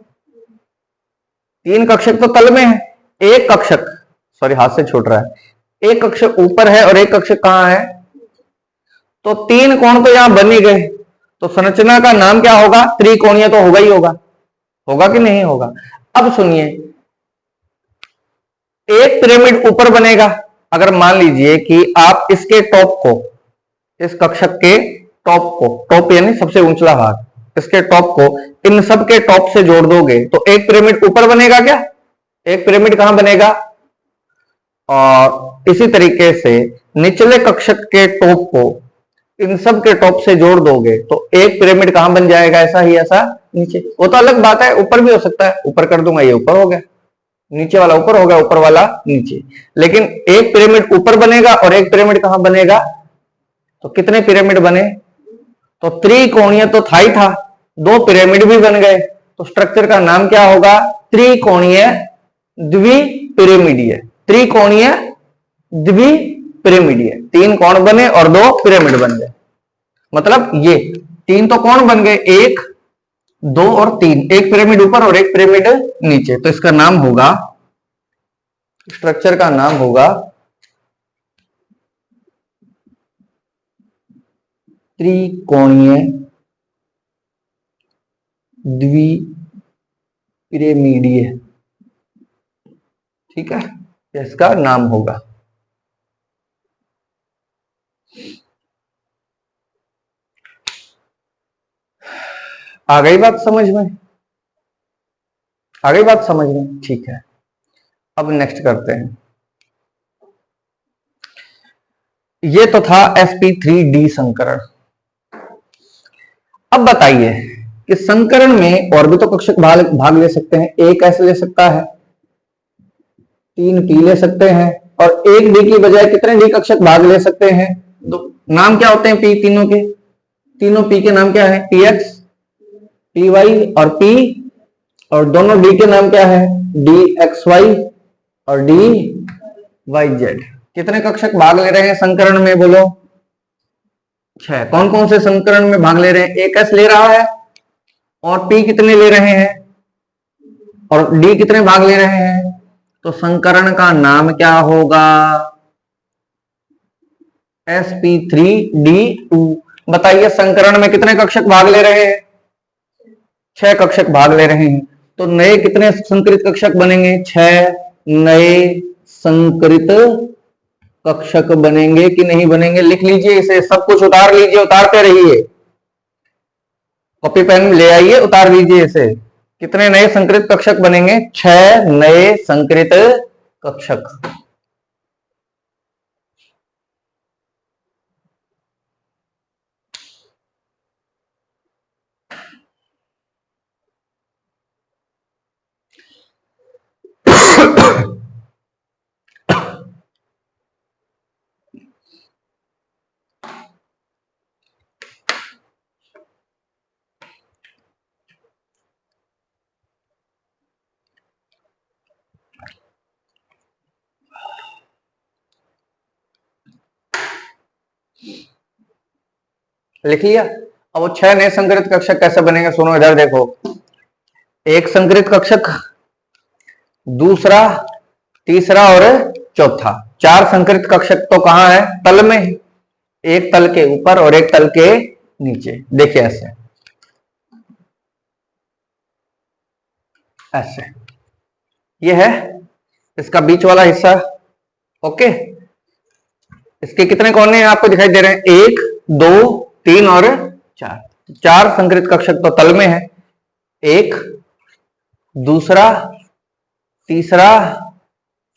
तीन कक्षक तो तल में है। एक कक्षक, सॉरी हाथ से छूट रहा है, एक कक्षक ऊपर है और एक कक्षक कहां है। तो तीन कोण तो यहां बन ही गए, तो संरचना का नाम क्या होगा, त्रिकोणीय तो होगा ही होगा, होगा कि नहीं होगा। अब सुनिए, एक पिरामिड ऊपर बनेगा। अगर मान लीजिए कि आप इसके टॉप को, इस कक्षक के टॉप को, टॉप यानी सबसे ऊंचला भाग, इसके टॉप को इन सब के टॉप से जोड़ दोगे तो एक पिरामिड ऊपर बनेगा क्या, एक पिरामिड कहां बनेगा। और इसी तरीके से निचले कक्षक के टॉप को इन सब के टॉप से जोड़ दोगे तो एक पिरामिड कहां बन जाएगा, ऐसा ही ऐसा नीचे। वो तो अलग बात है, ऊपर भी हो सकता है, ऊपर कर दूंगा ये ऊपर हो गया, नीचे वाला ऊपर हो गया, ऊपर वाला नीचे। लेकिन एक पिरामिड ऊपर बनेगा और एक पिरामिड कहां बनेगा। तो कितने पिरामिड बने, तो त्रिकोणीय तो था ही था, दो पिरामिड भी बन गए। तो स्ट्रक्चर का नाम क्या होगा, त्रिकोणीय द्विपिरामिडीय। त्रिकोणीय द्विपिरामिडीय, तीन कोण बने और दो पिरामिड बन गए। मतलब ये तीन तो कोण बन गए, एक दो और तीन, एक पिरामिड ऊपर और एक पिरामिड नीचे। तो इसका नाम होगा, स्ट्रक्चर का नाम होगा त्रिकोणीय द्विपिरामिडीय। ठीक है, इसका नाम होगा। आ गई बात समझ में, आ गई बात समझ में, ठीक है। अब नेक्स्ट करते हैं, ये तो था sp3d संकरण। अब बताइए कि संकरण में और भी तो कक्षक भाग ले सकते हैं। एक ऐसे ले सकता है, तीन टी ले सकते हैं, और एक डी की बजाय कितने डी कक्षक भाग ले सकते हैं, दो। नाम क्या होते हैं पी तीनों के, तीनों पी के नाम क्या है, पी एक्स, पी वाई और पी, और दोनों डी के नाम क्या है, डी एक्स वाई और डी वाई जेड। कितने कक्षक भाग ले रहे हैं संकरण में, बोलो। 6। कौन कौन से संकरण में भाग ले रहे हैं, एक एस ले रहा है, और पी कितने ले रहे हैं, और डी कितने भाग ले रहे हैं। तो संकरण का नाम क्या होगा, sp3d2। बताइए संकरण में कितने कक्षक भाग ले रहे हैं, 6 कक्षक भाग ले रहे हैं। तो नए कितने संकरित कक्षक बनेंगे, 6 नए संकरित कक्षक बनेंगे कि नहीं बनेंगे। लिख लीजिए इसे, सब कुछ उतार लीजिए, उतारते रहिए, कॉपी पेन ले आइए, उतार लीजिए इसे। कितने नए संकरित कक्षक बनेंगे, 6 नए संकरित कक्षक। लिख लिया। अब वो 6 नए संकरित कक्षक कैसे बनेंगे, सुनो इधर देखो। एक संकरित कक्षक, दूसरा, तीसरा और चौथा। 4 संकरित कक्षक तो कहां है, तल में, एक तल के ऊपर और एक तल के नीचे। देखिए ऐसे, ऐसे ये है इसका बीच वाला हिस्सा, ओके। इसके कितने कोने आपको दिखाई दे रहे हैं? 1, 2, 3 और 4। 4 संकरित कक्षक तो तल में है, एक, दूसरा, तीसरा,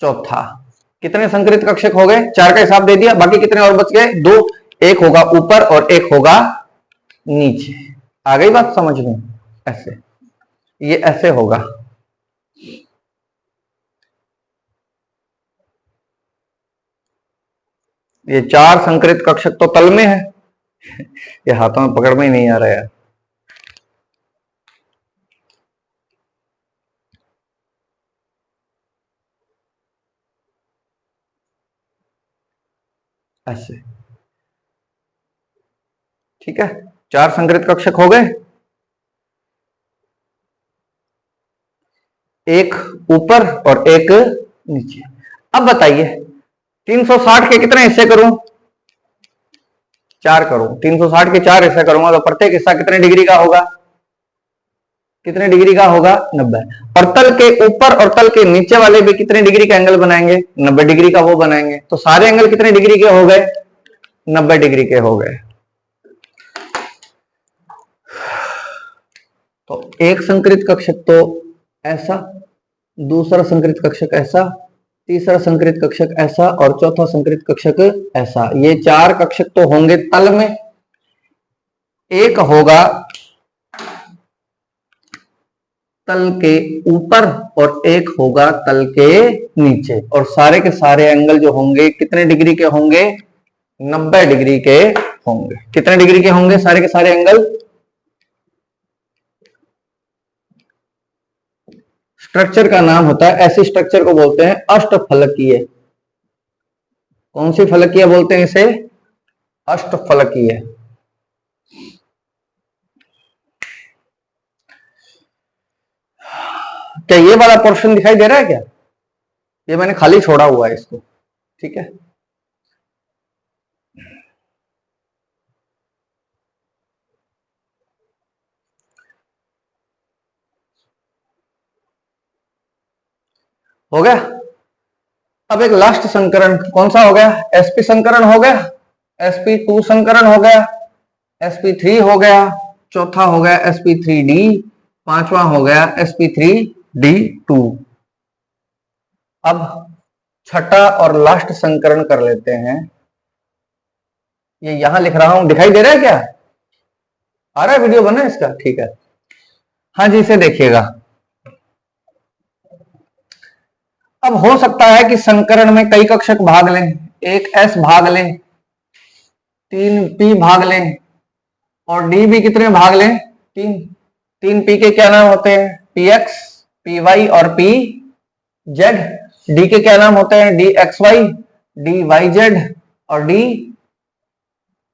चौथा। कितने संकरित कक्षक हो गए? 4 का हिसाब दे दिया, बाकी कितने और बच गए? 2। एक होगा ऊपर और एक होगा नीचे। आ गई बात समझ में? ऐसे, ये ऐसे होगा। ये 4 संकरित कक्षक तो तल में है। ये हाथों में पकड़ में ही नहीं आ रहा है। ऐसे, ठीक है। 4 संकरित कक्षक हो गए, एक ऊपर और एक नीचे। अब बताइए 360 के कितने हिस्से करूं? 4 करूं। 360 के 4 हिस्से करूंगा तो प्रत्येक हिस्सा कितने डिग्री का होगा? कितने डिग्री का होगा? 90। और तल के ऊपर और तल के नीचे वाले भी कितने डिग्री का एंगल बनाएंगे? 90 डिग्री का वो बनाएंगे। तो सारे एंगल कितने डिग्री के हो गए? 90 डिग्री के हो गए। तो एक संकरित कक्षक तो ऐसा, दूसरा संकरित कक्षक ऐसा, तीसरा संकरित कक्षक ऐसा और चौथा संकरित कक्षक ऐसा। ये 4 कक्षक तो होंगे तल में, एक होगा तल के ऊपर और एक होगा तल के नीचे। और सारे के सारे एंगल जो होंगे कितने डिग्री के होंगे? 90 डिग्री के होंगे। कितने डिग्री के होंगे सारे के सारे एंगल? स्ट्रक्चर का नाम होता है, ऐसे स्ट्रक्चर को बोलते हैं अष्टफलकीय। कौन सी फलकीय बोलते हैं इसे? अष्टफलकीय। क्या ये वाला पोर्शन दिखाई दे रहा है क्या? ये मैंने खाली छोड़ा हुआ है इसको, ठीक है। हो गया। अब एक लास्ट संकरण कौन सा हो गया? sp संकरण हो गया, sp2 संकरण हो गया, sp3 हो गया, चौथा हो गया sp3d, पांचवा हो गया sp3d2। अब छठा और लास्ट संकरण कर लेते हैं। ये यहां लिख रहा हूं, दिखाई दे रहा है क्या? आ रहा है वीडियो बना इसका? ठीक है। हाँ जी, इसे देखिएगा। अब हो सकता है कि संकरण में कई कक्षक भाग लें, एक s भाग लें, 3p भाग लें और d भी कितने भाग लें? 3। 3p के क्या नाम होते हैं? px, py और pz। d के क्या नाम होते हैं? dxy, dyz और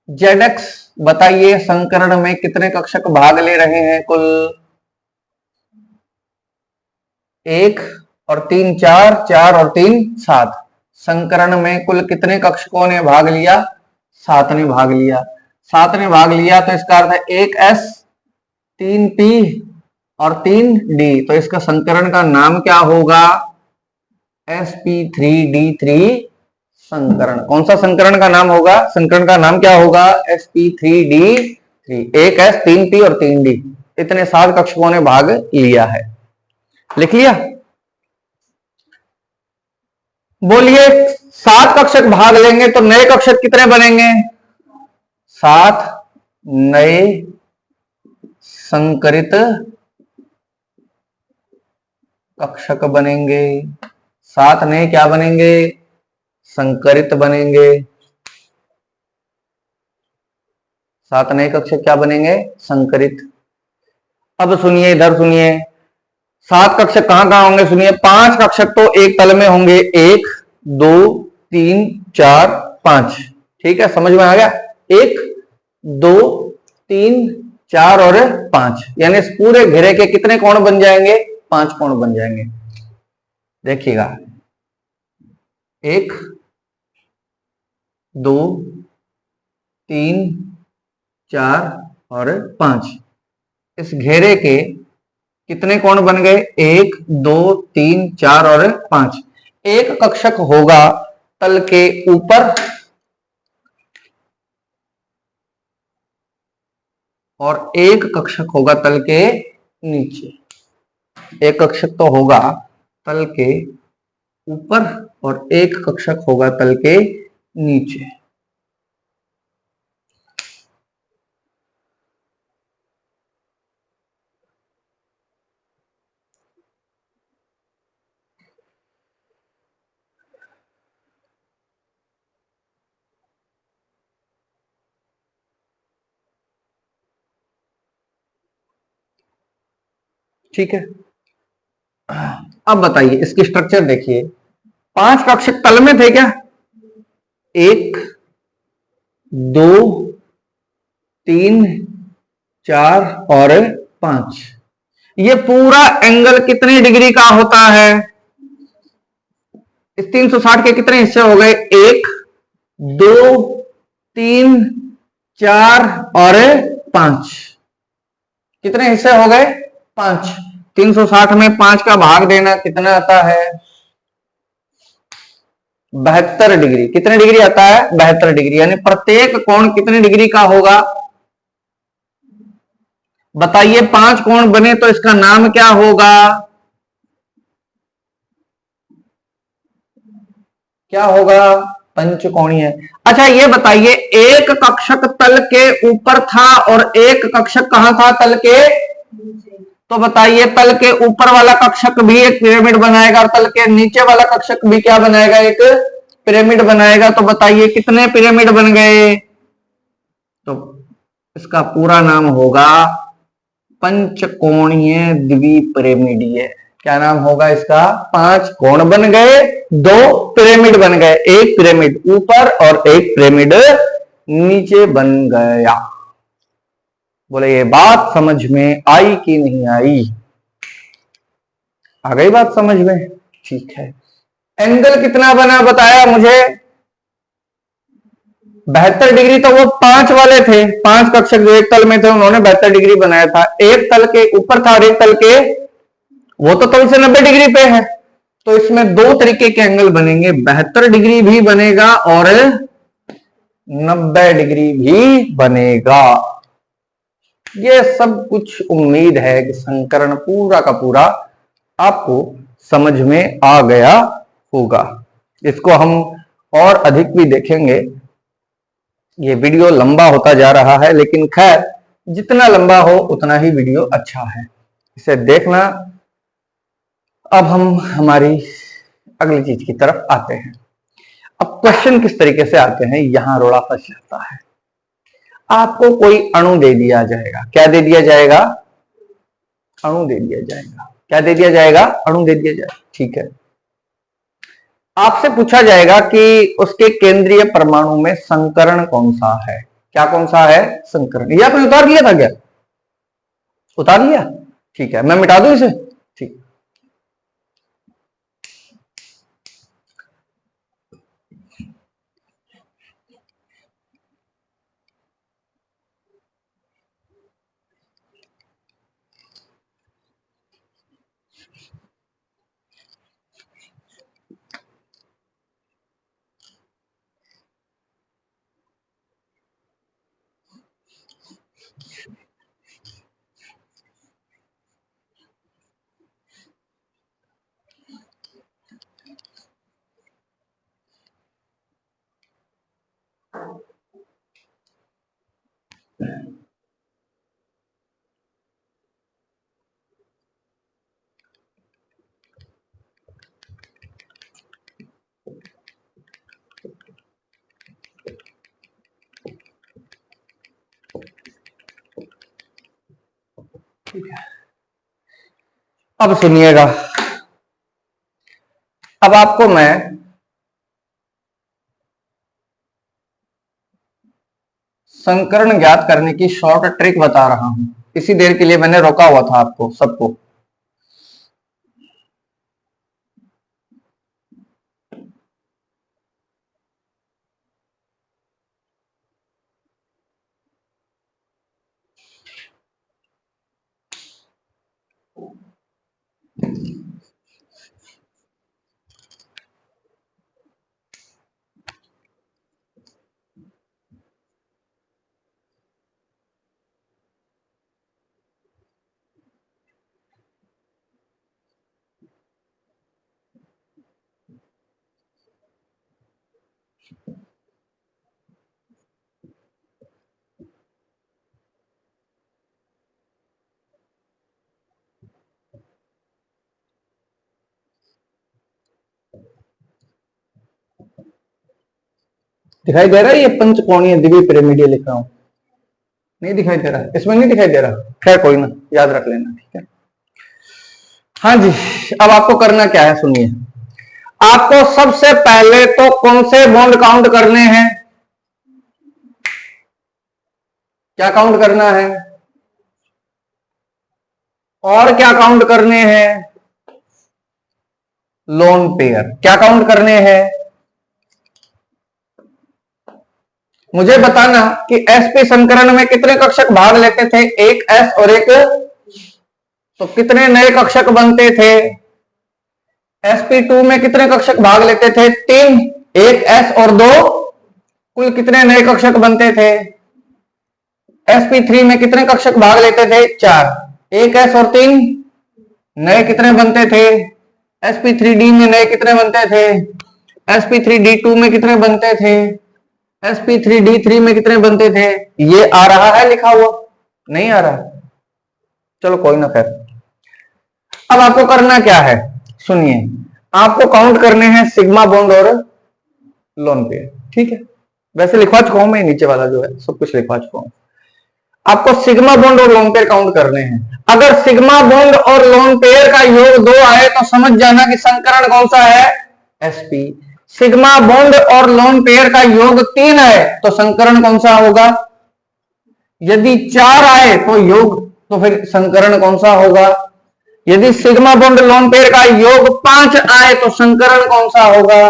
dzx। बताइए संकरण में कितने कक्षक भाग ले रहे हैं कुल? 1 और 3 4, 4 और 3 7। संकरण में कुल कितने कक्षकों ने भाग लिया? 7 ने भाग लिया। 7 ने भाग लिया तो इसका अर्थ है 1s, 3p और 3d। तो इसका संकरण का नाम क्या होगा? sp3d3 संकरण। कौन सा संकरण का नाम होगा? संकरण का नाम क्या होगा? sp3d3। 1s, 3p और 3d, इतने 7 कक्षकों ने भाग लिया है। लिख लिया? बोलिए 7 कक्षक भाग लेंगे तो नए कक्षक कितने बनेंगे? 7 नए संकरित कक्षक बनेंगे। 7 नए क्या बनेंगे? संकरित बनेंगे। 7 नए कक्षक क्या बनेंगे? संकरित। अब सुनिए, इधर सुनिए, 7 कक्षक कहां कहां होंगे? सुनिए, 5 कक्षक तो एक तल में होंगे, 1 2 3 4 5। ठीक है, समझ में आ गया? 1 2 3 4 और 5, यानी इस पूरे घेरे के कितने कोण बन जाएंगे? 5 कोण बन जाएंगे। देखिएगा, 1 2 3 4 और 5, इस घेरे के कितने कोण बन गए? 1 2 3 4 और 5। एक कक्षक होगा तल के ऊपर और एक कक्षक होगा तल के नीचे। एक कक्षक तो होगा तल के ऊपर और एक कक्षक होगा तल के नीचे। ठीक है, अब बताइए इसकी स्ट्रक्चर देखिए। 5 कक्षक तल में थे क्या? 1 2 3 4 और 5। ये पूरा एंगल कितनी डिग्री का होता है? इस 360 के कितने हिस्से हो गए? 1 2 3 4 और 5। कितने हिस्से हो गए? 5। 360 में 5 का भाग देना कितना आता है? 72 डिग्री। कितने डिग्री आता है? 72 डिग्री। यानी प्रत्येक कोण कितनी डिग्री का होगा? बताइए, 5 कोण बने तो इसका नाम क्या होगा? क्या होगा? पंचकोणीय। अच्छा ये बताइए, एक कक्षक तल के ऊपर था और एक कक्षक कहां था? तल के। तो बताइए, तल के ऊपर वाला कक्षक भी एक पिरामिड बनाएगा और तल के नीचे वाला कक्षक भी क्या बनाएगा? एक पिरामिड बनाएगा। तो बताइए कितने पिरामिड बन गए? तो इसका पूरा नाम होगा पंचकोणीय द्विपिरामिडीय। क्या नाम होगा इसका? 5 कोण बन गए, 2 पिरामिड बन गए, एक पिरामिड ऊपर और एक पिरामिड नीचे बन गया। बोले ये बात समझ में आई कि नहीं आई? आ गई बात समझ में? ठीक है। एंगल कितना बना बताया मुझे? 72 डिग्री। तो वो 5 वाले थे, 5 कक्षक जो एक तल में थे उन्होंने 72 डिग्री बनाया था। एक तल के ऊपर था और एक तल के, वो तो तल से 90 डिग्री पे है। तो इसमें दो तरीके के एंगल बनेंगे, 72 डिग्री भी बनेगा और 90 डिग्री भी बनेगा। ये सब कुछ उम्मीद है कि संकरण पूरा का पूरा आपको समझ में आ गया होगा। इसको हम और अधिक भी देखेंगे। ये वीडियो लंबा होता जा रहा है, लेकिन खैर जितना लंबा हो उतना ही वीडियो अच्छा है, इसे देखना। अब हम हमारी अगली चीज की तरफ आते हैं। अब क्वेश्चन किस तरीके से आते हैं, यहां रोड़ा फंस जाता है। आपको कोई अणु दे दिया जाएगा। क्या दे दिया जाएगा? अणु दे दिया जाएगा। क्या दे दिया जाएगा? अणु दे दिया जाएगा। ठीक है, आपसे पूछा जाएगा कि उसके केंद्रीय परमाणु में संकरण कौन सा है। क्या कौन सा है? संकरण। ये आपने उतार लिया था क्या? उतार लिया? ठीक है, मैं मिटा दूं इसे? ठीक। अब सुनिएगा। अब आपको मैं संकरण ज्ञात करने की शॉर्ट ट्रिक बता रहा हूं। इसी देर के लिए मैंने रोका हुआ था आपको सबको। दिखाई दे रहा है ये पंचकोणीय द्वितीय पिरामिडीय लिख रहा हूं, नहीं दिखाई दे रहा, इसमें नहीं दिखाई दे रहा, खैर कोई ना, याद रख लेना, ठीक है। हाँ जी, अब आपको करना क्या है सुनिए, आपको सबसे पहले तो कौन से बॉन्ड काउंट करने हैं, क्या काउंट करना है, और क्या काउंट करने हैं, लोन पेयर, क्या काउंट करने हैं, मुझे बताना कि एसपी संकरण में कितने कक्षक भाग लेते थे, एक एस और एक, तो कितने नए कक्षक बनते थे, sp2 में कितने कक्षक भाग लेते थे, 3, एक s और 2, कुल कितने नए कक्षक बनते थे, sp3 में कितने कक्षक भाग लेते थे, 4, एक s और 3, नए कितने बनते थे, sp3d में नए कितने बनते थे, sp3d2 में कितने बनते थे, sp3d3 में कितने बनते थे, ये आ रहा है लिखा हुआ, नहीं आ रहा, चलो कोई ना, खैर अब आपको करना क्या है सुनिए, आपको काउंट करने हैं सिग्मा बॉन्ड और लोन पेयर, ठीक है, वैसे लिखवा चुका हूं मैं, नीचे वाला जो है सब कुछ लिखवा चुका हूं, आपको सिग्मा बॉन्ड और लोन पेयर काउंट करने हैं। अगर सिग्मा बॉन्ड और लोन पेयर का योग 2 आए तो समझ जाना कि संकरण कौन सा है, sp। सिग्मा बॉन्ड और लोन पेयर का योग 3 आए तो संकरण कौन सा होगा, यदि 4 आए तो योग, तो फिर संकरण कौन सा होगा, यदि सिग्मा बॉन्ड लोन पेयर का योग 5 आए तो संकरण कौन सा होगा,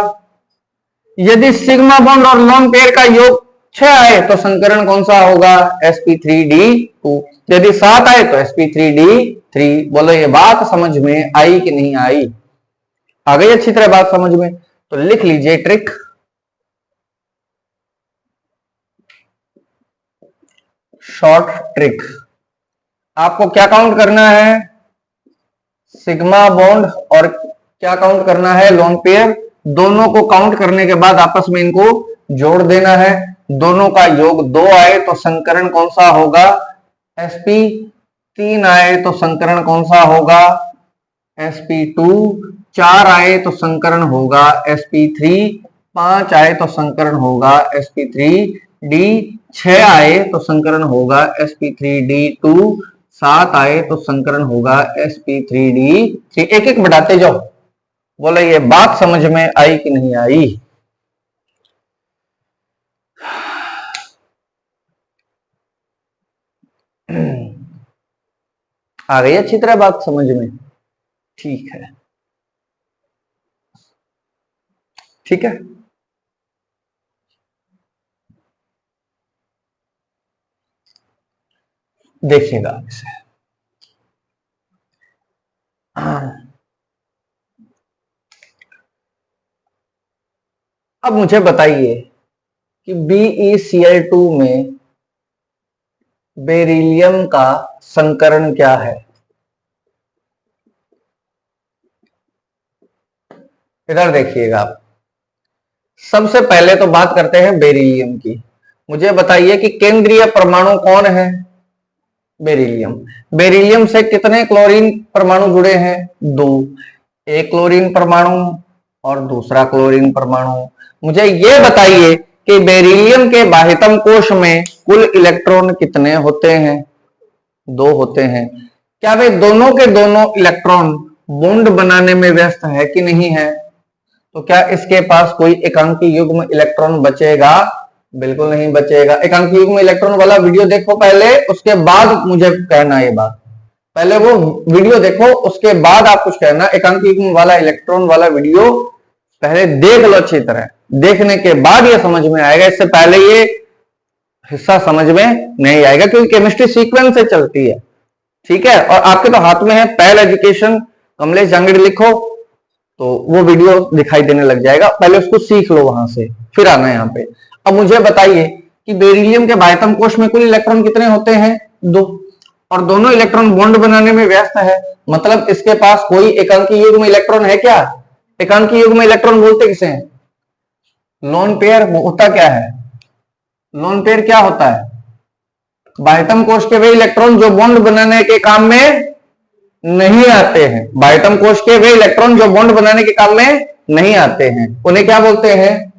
यदि सिग्मा बॉन्ड और लोन पेयर का योग 6 आए तो संकरण कौन सा होगा, sp3d2, यदि 7 आए तो sp3d3। बोलो ये बात समझ में आई कि नहीं आई, आ गई अच्छी तरह बात समझ में, तो लिख लीजिए ट्रिक, शॉर्ट ट्रिक, आपको क्या काउंट करना है, सिग्मा बॉन्ड और क्या काउंट करना है, लोन पेयर, दोनों को काउंट करने के बाद आपस में इनको जोड़ देना है, दोनों का योग 2 आए तो संकरण कौन सा होगा, sp, 3 आए तो संकरण कौन सा होगा, sp2, 4 आए तो संकरण होगा sp3, 5 आए तो संकरण होगा sp3d, 6 आए तो संकरण होगा sp3d2, 7 आए तो संकरण होगा sp3d3। एक एक बढ़ाते जाओ, बोले ये बात समझ में आई कि नहीं आई, आ गई अच्छी तरह बात समझ में, ठीक है, ठीक है, देखिएगा इसे, अब मुझे बताइए कि BeCl2 में बेरिलियम का संकरण क्या है, इधर देखिएगा आप, सबसे पहले तो बात करते हैं बेरिलियम की, मुझे बताइए कि केंद्रीय परमाणु कौन है, बेरिलियम, बेरिलियम से कितने क्लोरीन परमाणु जुड़े हैं, 2, एक क्लोरीन परमाणु और दूसरा क्लोरीन परमाणु। मुझे यह बताइए कि बेरिलियम के बाह्यतम कोश में कुल इलेक्ट्रॉन कितने होते हैं, 2 होते हैं, क्या वे दोनों के दोनों इलेक्ट्रॉन बॉन्ड बनाने में व्यस्त है कि नहीं है, तो क्या इसके पास कोई एकांकी युग्म इलेक्ट्रॉन बचेगा, बिल्कुल नहीं बचेगा, एकांकी युग्म इलेक्ट्रॉन वाला वीडियो देखो पहले, उसके बाद मुझे कहना ये बात, पहले वो वीडियो देखो उसके बाद आप कुछ कहना, एकांकी युग्म वाला इलेक्ट्रॉन वाला वीडियो पहले देख लो अच्छी तरह, देखने के बाद ये समझ में आएगा, इससे पहले ये हिस्सा समझ में नहीं आएगा, क्योंकि केमिस्ट्री सीक्वेंस से चलती है, ठीक है, और आपके तो हाथ में है पहल एजुकेशन, कमलेश जांगड़ लिखो तो वो वीडियो दिखाई देने लग जाएगा, पहले उसको सीख लो वहां से, फिर आना यहाँ पे। अब मुझे बताइए कि बेरिलियम के बाह्यतम कोश में कुल इलेक्ट्रॉन कितने होते हैं, 2, और दोनों इलेक्ट्रॉन बॉन्ड बनाने में व्यस्त है, मतलब इसके पास कोई एकांकी युग्म इलेक्ट्रॉन है क्या, एकांकी युग्म इलेक्ट्रॉन बोलते किसे हैं, लोन पेयर होता क्या है, लोन पेयर क्या होता है, बाह्यतम कोश के वे इलेक्ट्रॉन जो बॉन्ड बनाने के काम में नहीं आते हैं, बाह्यतम कोश के वे इलेक्ट्रॉन जो बॉन्ड बनाने के काम में नहीं आते हैं, उन्हें क्या बोलते हैं,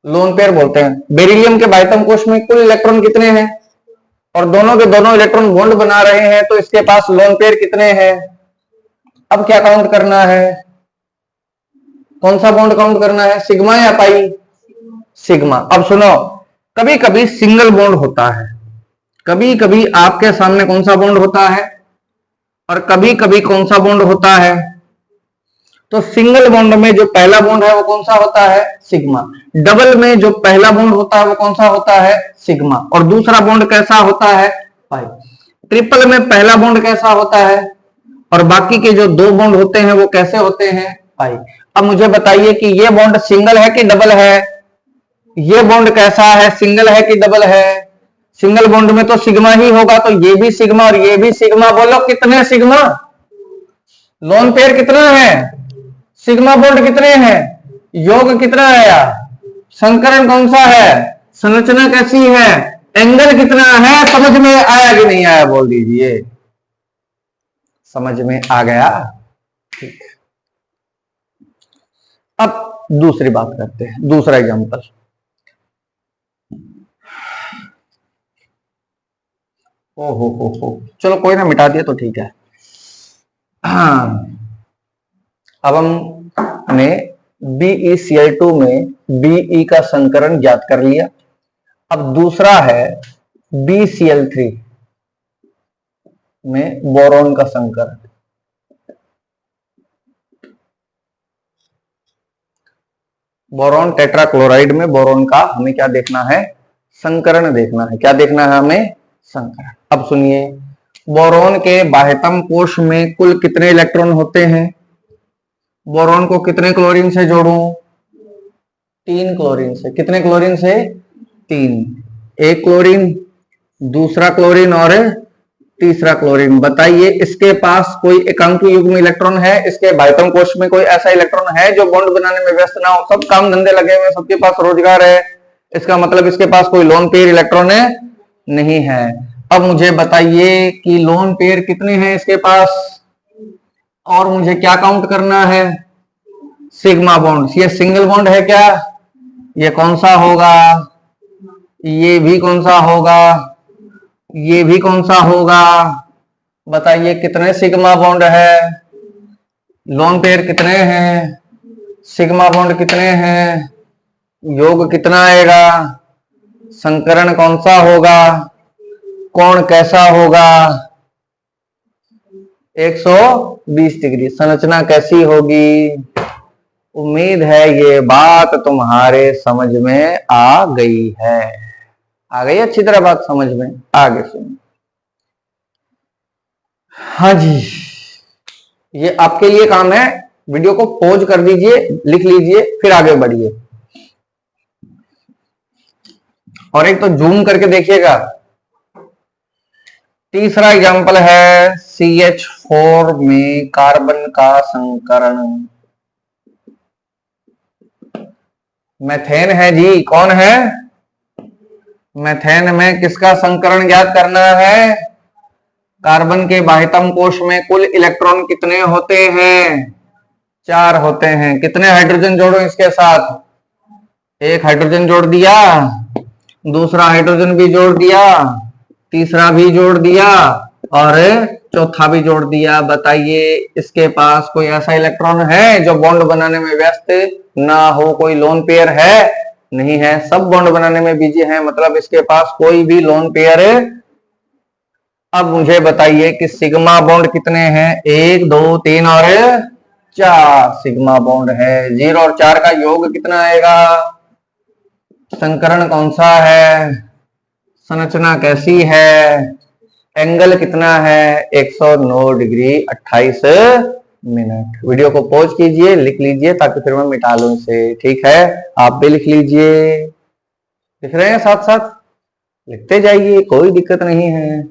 लोन पेयर बोलते हैं। बेरिलियम के बाइटम कोश में कुल इलेक्ट्रॉन कितने हैं और दोनों के दोनों इलेक्ट्रॉन बॉन्ड बना रहे हैं, तो इसके पास लोन पेयर कितने हैं। अब क्या काउंट करना है, कौन सा बॉन्ड काउंट करना है, सिग्मा या पाई, सिग्मा। अब सुनो, कभी कभी सिंगल बॉन्ड होता है, कभी कभी आपके सामने कौन सा बॉन्ड होता है और कभी कभी कौन सा बॉन्ड होता है। तो सिंगल बॉन्ड में जो पहला बॉन्ड है वो कौन सा होता है, सिग्मा। डबल में जो पहला बॉन्ड होता है वो कौन सा होता है, सिग्मा, और दूसरा बॉन्ड कैसा होता है, पाई। ट्रिपल में पहला बॉन्ड कैसा होता है और बाकी के जो दो बॉन्ड होते हैं वो कैसे होते हैं, पाई। अब मुझे बताइए कि ये बॉन्ड सिंगल है कि डबल है, ये बॉन्ड कैसा है, सिंगल है कि डबल है। सिंगल बॉन्ड में तो सिग्मा ही होगा, तो ये भी सिग्मा और ये भी सिग्मा। बोलो कितने सिग्मा, लोन पेयर कितना है, सिग्मा बॉन्ड कितने हैं, योग कितना आया, संकरण कौन सा है, संरचना कैसी है, एंगल कितना है। समझ में आया कि नहीं आया, बोल दीजिए। समझ में आ गया, ठीक। अब दूसरी बात करते हैं, दूसरा एग्जांपल। हो, चलो कोई ना, मिटा दिया तो ठीक है। अब हमने BeCl2 में Be का संकरण ज्ञात कर लिया। अब दूसरा है BeCl3 में बोरोन का संकरण। बोरोन टेट्राक्लोराइड में बोरोन का हमें क्या देखना है, संकरण देखना है। क्या देखना है हमें, संकरण। अब सुनिए, बोरोन के बाह्यतम कोश में कुल कितने इलेक्ट्रॉन होते हैं। बोरोन को कितने क्लोरीन से जोड़ूं, 3 क्लोरीन से। कितने क्लोरीन से, 3। एक क्लोरीन, दूसरा क्लोरीन और तीसरा क्लोरीन। बताइए इसके पास कोई एकांकी युग्म इलेक्ट्रॉन है, इसके बाह्यतम कोश में कोई ऐसा इलेक्ट्रॉन है जो बॉन्ड बनाने में व्यस्त ना हो। सब काम धंधे लगे हुए, सबके पास रोजगार है, इसका मतलब इसके पास कोई लोन पेयर इलेक्ट्रॉन नहीं है। अब मुझे बताइए कि लोन पेयर कितने हैं इसके पास, और मुझे क्या काउंट करना है, सिग्मा बॉन्ड। ये सिंगल बॉन्ड है क्या, ये कौन सा होगा, ये भी कौन सा होगा, ये भी कौन सा होगा। बताइए कितने सिग्मा बॉन्ड है, लोन पेयर कितने हैं, सिग्मा बॉन्ड कितने हैं, योग कितना आएगा, संकरण कौन सा होगा, कोण कैसा होगा, 120 डिग्री। संरचना कैसी होगी। उम्मीद है ये बात तुम्हारे समझ में आ गई है, आ गई अच्छी तरह बात समझ में। आगे सुनो, हाँ जी, ये आपके लिए काम है। वीडियो को पॉज कर दीजिए, लिख लीजिए, फिर आगे बढ़िए। और एक तो जूम करके देखिएगा। तीसरा एग्जांपल है CH4 में कार्बन का संकरण। मेथेन है जी, कौन है, मेथेन में किसका संकरण ज्ञात करना है। कार्बन के बाह्यतम कोश में कुल इलेक्ट्रॉन कितने होते हैं, 4 होते हैं। कितने हाइड्रोजन जोड़ो इसके साथ, एक हाइड्रोजन जोड़ दिया, दूसरा हाइड्रोजन भी जोड़ दिया, तीसरा भी जोड़ दिया और चौथा भी जोड़ दिया। बताइए इसके पास कोई ऐसा इलेक्ट्रॉन है जो बॉन्ड बनाने में व्यस्त ना हो, कोई लोन पेयर है, नहीं है। सब बॉन्ड बनाने में बिजी है, मतलब इसके पास कोई भी लोन पेयर। अब मुझे बताइए कि सिग्मा बॉन्ड कितने हैं, 1 2 3 और 4 सिग्मा बॉन्ड है। 0 और 4 का योग कितना आएगा, संकरण कौन सा है, संरचना कैसी है, एंगल कितना है, 109 डिग्री 28 मिनट। वीडियो को पॉज कीजिए, लिख लीजिए, ताकि फिर मैं मिटा लूं इसे। ठीक है, आप भी लिख लीजिए, लिख रहे हैं साथ साथ, लिखते जाइए, कोई दिक्कत नहीं है।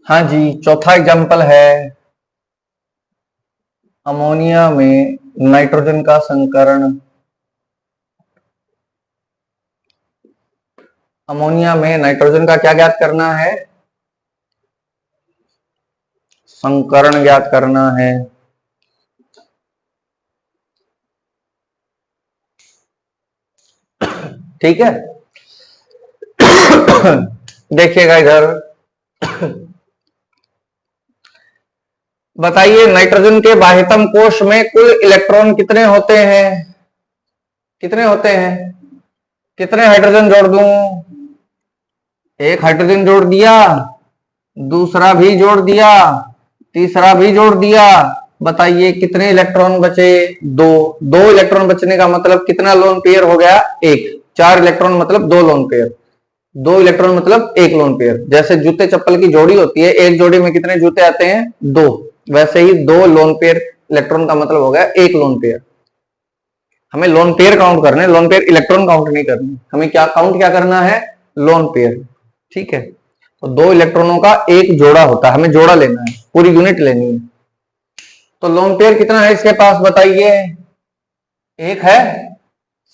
हाँ जी, चौथा एग्जाम्पल है अमोनिया में नाइट्रोजन का संकरण। अमोनिया में नाइट्रोजन का क्या ज्ञात करना है? संकरण ज्ञात करना है। ठीक है। देखिएगा इधर, बताइए नाइट्रोजन के बाह्यतम कोश में कुल इलेक्ट्रॉन कितने होते हैं? कितने होते हैं? कितने हाइड्रोजन जोड़ दूं? एक हाइड्रोजन जोड़ दिया, दूसरा भी जोड़ दिया, तीसरा भी जोड़ दिया। बताइए कितने इलेक्ट्रॉन बचे? दो। दो इलेक्ट्रॉन बचने का मतलब कितना लोन पेयर हो गया? एक। चार इलेक्ट्रॉन मतलब दो लोन पेयर। दो इलेक्ट्रॉन मतलब एक लोन पेयर। जैसे जूते चप्पल की जोड़ी होती है, एक जोड़ी में कितने जूते आते हैं? दो। वैसे ही दो लोन पेयर इलेक्ट्रॉन का मतलब हो गया एक लोन पेयर। हमें लोन पेयर काउंट करने, लोन पेयर इलेक्ट्रॉन काउंट नहीं करने। हमें क्या काउंट क्या करना है? Lone pair. ठीक है। तो दो इलेक्ट्रॉनों का एक जोड़ा होता है, हमें जोड़ा लेना है, पूरी यूनिट लेनी है। तो लोन पेयर कितना है इसके पास? बताइए। एक है।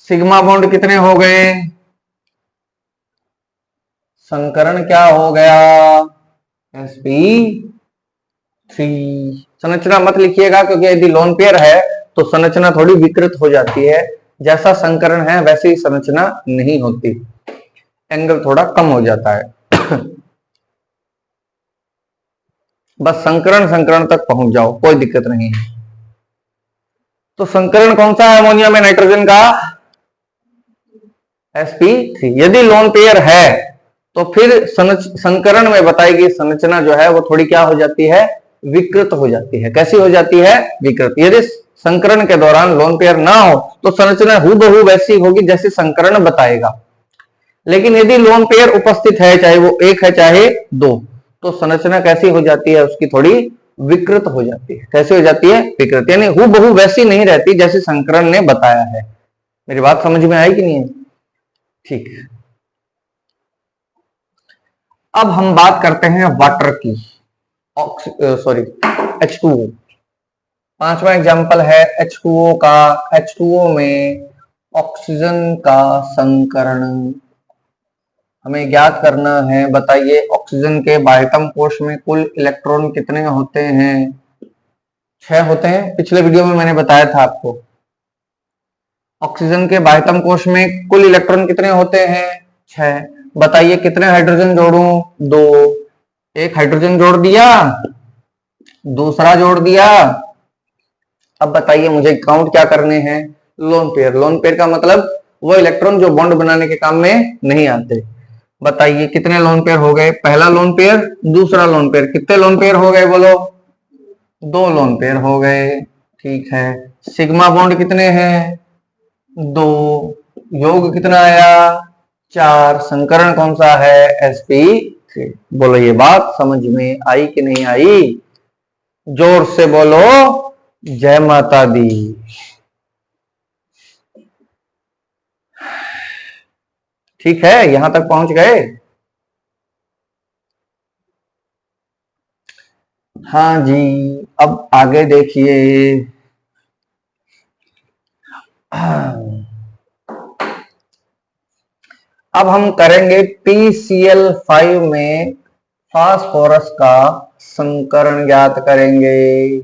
सिग्मा बॉन्ड कितने हो गए? संकरण क्या हो गया? sp3। संरचना मत लिखिएगा, क्योंकि यदि लोन पेयर है तो संरचना थोड़ी विकृत हो जाती है। जैसा संकरण है वैसी संरचना नहीं होती, एंगल थोड़ा कम हो जाता है। बस संकरण संकरण तक पहुंच जाओ, कोई दिक्कत नहीं है। तो संकरण कौन सा है अमोनिया में नाइट्रोजन का? sp3। यदि लोन पेयर है तो फिर संकरण में बताएगी संरचना जो है वो थोड़ी क्या हो जाती है? विकृत हो जाती है। कैसी हो जाती है? विकृत। यदि संकरण के दौरान लोन पेयर ना हो तो संरचना हूबहू वैसी होगी जैसे संकरण बताएगा। लेकिन यदि लोन पेयर उपस्थित है, चाहे वो एक है चाहे दो, तो संरचना कैसी हो जाती है? उसकी थोड़ी विकृत हो जाती है। कैसी हो जाती है? विकृत। यानी हूबहू वैसी नहीं रहती जैसे संकरण ने बताया है। मेरी बात समझ में आई कि नहीं? ठीक। अब हम बात करते हैं वाटर की। Sorry, H2O। पांचवा एग्जाम्पल है H2O का। H2O में ऑक्सीजन का संकरण हमें ज्ञात करना है। बताइए ऑक्सीजन के बाह्यतम कोश में कुल इलेक्ट्रॉन कितने होते हैं? 6 होते हैं। पिछले वीडियो में मैंने बताया था आपको। ऑक्सीजन के बाह्यतम कोश में कुल इलेक्ट्रॉन कितने होते हैं? 6। बताइए कितने हाइड्रोजन जोड़ूं? दो। एक हाइड्रोजन जोड़ दिया, दूसरा जोड़ दिया। अब बताइए मुझे काउंट क्या करने हैं? Lone pair. लोन पेयर का मतलब वो इलेक्ट्रॉन जो बॉन्ड बनाने के काम में नहीं आते। बताइए कितने लोन पेयर हो गए? पहला लोन पेयर, दूसरा लोन पेयर। कितने लोन पेयर हो गए बोलो? दो लोन पेयर हो गए। ठीक है। सिग्मा बॉन्ड कितने हैं? दो। योग कितना आया? चार। संकरण कौन सा है? sp3। बोलो ये बात समझ में आई कि नहीं आई? जोर से बोलो, जय माता दी। ठीक है, यहां तक पहुंच गए? हाँ जी। अब आगे देखिए। अब हम करेंगे PCl5 में फास्फोरस का संकरण ज्ञात करेंगे।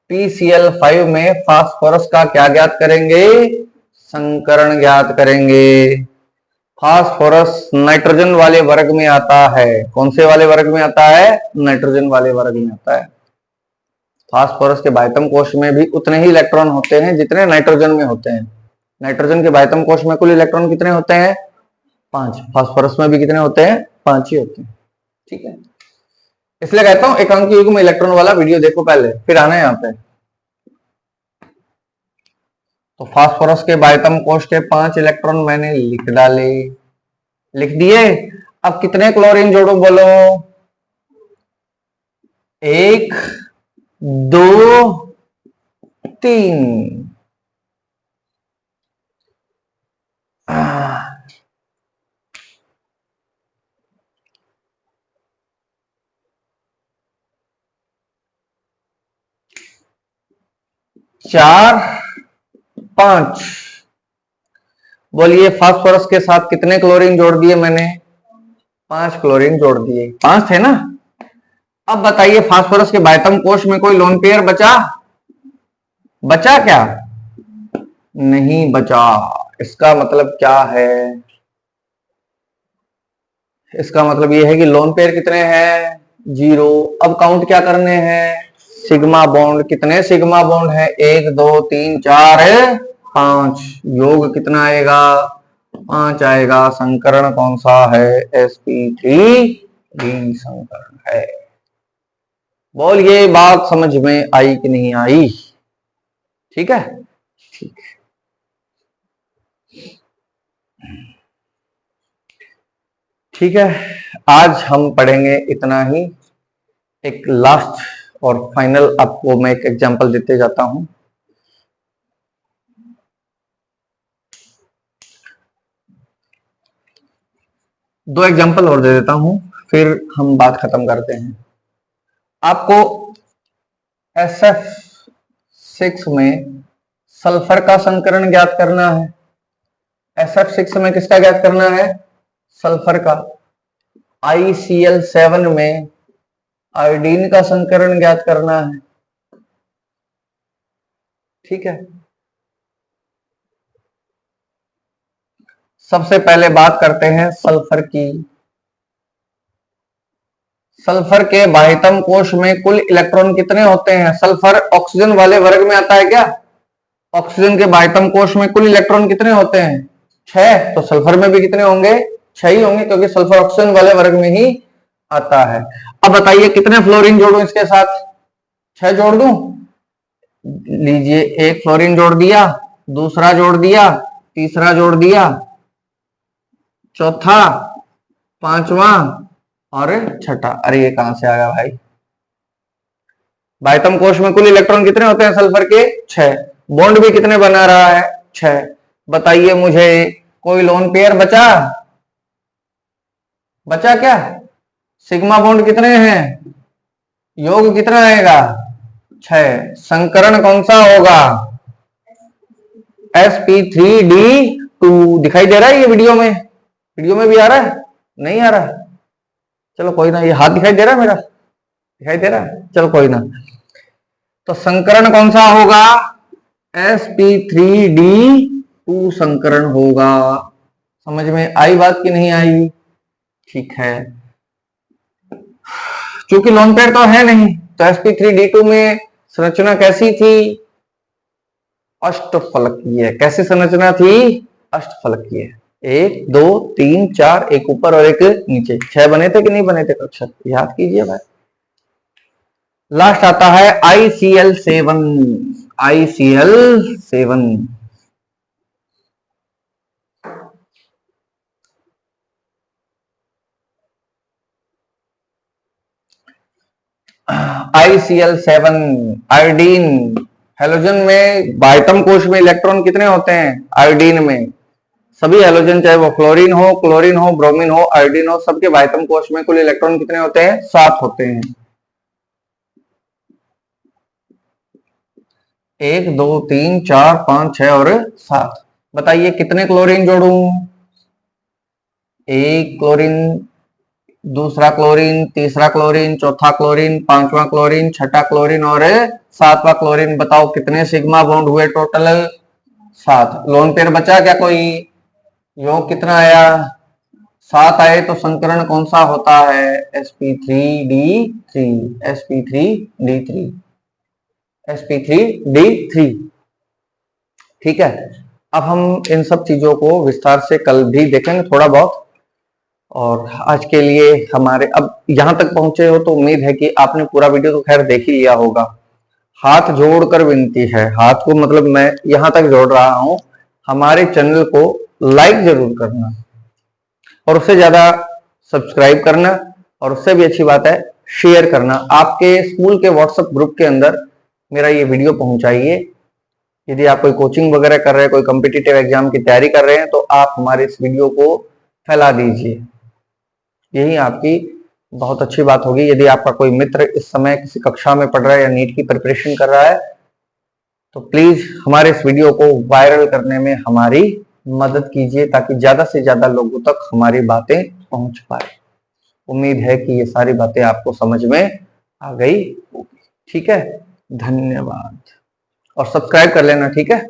PCl5 में फास्फोरस का क्या ज्ञात करेंगे? संकरण ज्ञात करेंगे। फास्फोरस नाइट्रोजन वाले वर्ग में आता है। कौन से वाले वर्ग में आता है? नाइट्रोजन वाले वर्ग में आता है। फास्फोरस के बाह्यतम कोश में भी उतने ही इलेक्ट्रॉन होते हैं जितने नाइट्रोजन में होते हैं। नाइट्रोजन के बाह्यतम कोश में कुल इलेक्ट्रॉन कितने होते हैं? 5। फास्फोरस में भी कितने होते हैं? 5 ही होते हैं। ठीक है। इसलिए कहता हूं एकांकी युग्म इलेक्ट्रॉन वाला वीडियो देखो पहले, फिर आना यहाँ पे। तो फास्फोरस के बाह्यतम कोश के 5 इलेक्ट्रॉन मैंने लिख डाले। लिख दिए। अब कितने क्लोरीन जोड़ो बोलो? एक, दो, तीन। 4 5। बोलिए फास्फोरस के साथ कितने क्लोरीन जोड़ दिए मैंने? 5 क्लोरीन जोड़ दिए, 5 थे ना। अब बताइए फास्फोरस के बाइटम कोश में कोई लोन पेयर बचा? बचा क्या? नहीं बचा। इसका मतलब क्या है? इसका मतलब यह है कि लोन पेयर कितने हैं? 0। अब काउंट क्या करने हैं? Sigma bond. कितने सिग्मा बॉन्ड है? 1 2 3 4 5। योग कितना आएगा? 5 आएगा। संकरण कौन सा है? sp3d संकरण है। बोलिए बात समझ में आई कि नहीं आई? ठीक है, ठीक है। ठीक है, आज हम पढ़ेंगे इतना ही। एक लास्ट और फाइनल आपको मैं एक एग्जांपल देते जाता हूं। दो एग्जांपल और दे देता हूं, फिर हम बात खत्म करते हैं। आपको SF6 में सल्फर का संकरण ज्ञात करना है। SF6 में किसका ज्ञात करना है? सल्फर का। ICl7 में आयोडीन का संकरण ज्ञात करना है। ठीक है, सबसे पहले बात करते हैं सल्फर की। सल्फर के बाह्यतम कोश में कुल इलेक्ट्रॉन कितने होते हैं? सल्फर ऑक्सीजन वाले वर्ग में आता है क्या? ऑक्सीजन के बाह्यतम कोश में कुल इलेक्ट्रॉन कितने होते हैं? 6। तो सल्फर में भी कितने होंगे? 6 ही होंगे, क्योंकि सल्फर ऑक्सीजन वाले वर्ग में ही आता है। अब बताइए कितने फ्लोरीन जोड़ूं इसके साथ? 6 जोड़ दूं? लीजिए, एक फ्लोरीन जोड़ दिया, दूसरा जोड़ दिया, तीसरा जोड़ दिया, चौथा, पांचवा और छठा। अरे ये कहां से आ गया भाई? बाह्यतम कोश में कुल इलेक्ट्रॉन कितने होते हैं सल्फर के? 6। बॉन्ड भी कितने बना रहा है? 6। बताइए मुझे कोई लोन पेयर बचा? बचा क्या? सिग्मा बॉन्ड कितने हैं? योग कितना आएगा? 6। संकरण कौन सा होगा? sp3d2। दिखाई दे रहा है ये वीडियो में? वीडियो में भी आ रहा है? नहीं आ रहा? चलो कोई ना, ये हाथ दिखाई दे रहा है मेरा? दिखाई दे रहा है? चलो कोई ना। तो संकरण कौन सा होगा? sp3d2 संकरण होगा। समझ में आई बात कि नहीं आई? ठीक है, क्योंकि लोन पेयर तो है नहीं, तो sp3d2 में संरचना कैसी थी? अष्टफलकीय। कैसी संरचना थी? अष्टफलकीय। 1 2 3 4, एक ऊपर और एक नीचे। 6 बने थे कि नहीं बने थे कक्षक? याद कीजिए भाई। लास्ट आता है ICl7। ICl7। ICl7 iodine. Halogen में बाह्यतम कोश में इलेक्ट्रॉन कितने होते हैं? आयोडीन में सभी हेलोजन, चाहे वो फ्लोरीन हो, क्लोरीन हो, ब्रोमीन हो, आयोडीन हो, सबके बाह्यतम कोश में कुल इलेक्ट्रॉन कितने होते हैं? 7 होते हैं। 1 2 3 4 5 6 और 7। बताइए कितने क्लोरीन जोड़ूं? 1 क्लोरीन, दूसरा क्लोरीन, तीसरा क्लोरीन, चौथा क्लोरीन, पांचवा क्लोरीन, छठा क्लोरीन और 7वां क्लोरीन। बताओ कितने सिग्मा बॉन्ड हुए टोटल? 7। लोन पेयर बचा क्या कोई? योग कितना आया? 7 आए। तो संकरण कौन सा होता है? sp3d3। sp3d3। sp3d3। ठीक है, अब हम इन सब चीजों को विस्तार से कल भी देखेंगे थोड़ा बहुत। और आज के लिए हमारे, अब यहां तक पहुंचे हो तो उम्मीद है कि आपने पूरा वीडियो तो खैर देख ही लिया होगा। हाथ जोड़कर विनती है, हाथ को मतलब मैं यहां तक जोड़ रहा हूं, हमारे चैनल को लाइक जरूर करना और उससे ज्यादा सब्सक्राइब करना, और उससे भी अच्छी बात है शेयर करना। आपके स्कूल के व्हाट्सएप ग्रुप के अंदर मेरा ये वीडियो पहुंचाइए। यदि आप कोई कोचिंग वगैरह कर रहे हैं, कोई कॉम्पिटिटिव एग्जाम की तैयारी कर रहे हैं, तो आप हमारे इस वीडियो को फैला दीजिए। यही आपकी बहुत अच्छी बात होगी। यदि आपका कोई मित्र इस समय किसी कक्षा में पढ़ रहा है या नीट की प्रिपरेशन कर रहा है, तो प्लीज हमारे इस वीडियो को वायरल करने में हमारी मदद कीजिए ताकि ज्यादा से ज्यादा लोगों तक हमारी बातें पहुंच पाए। उम्मीद है कि ये सारी बातें आपको समझ में आ गई होगी। ठीक है, धन्यवाद और सब्सक्राइब कर लेना। ठीक है।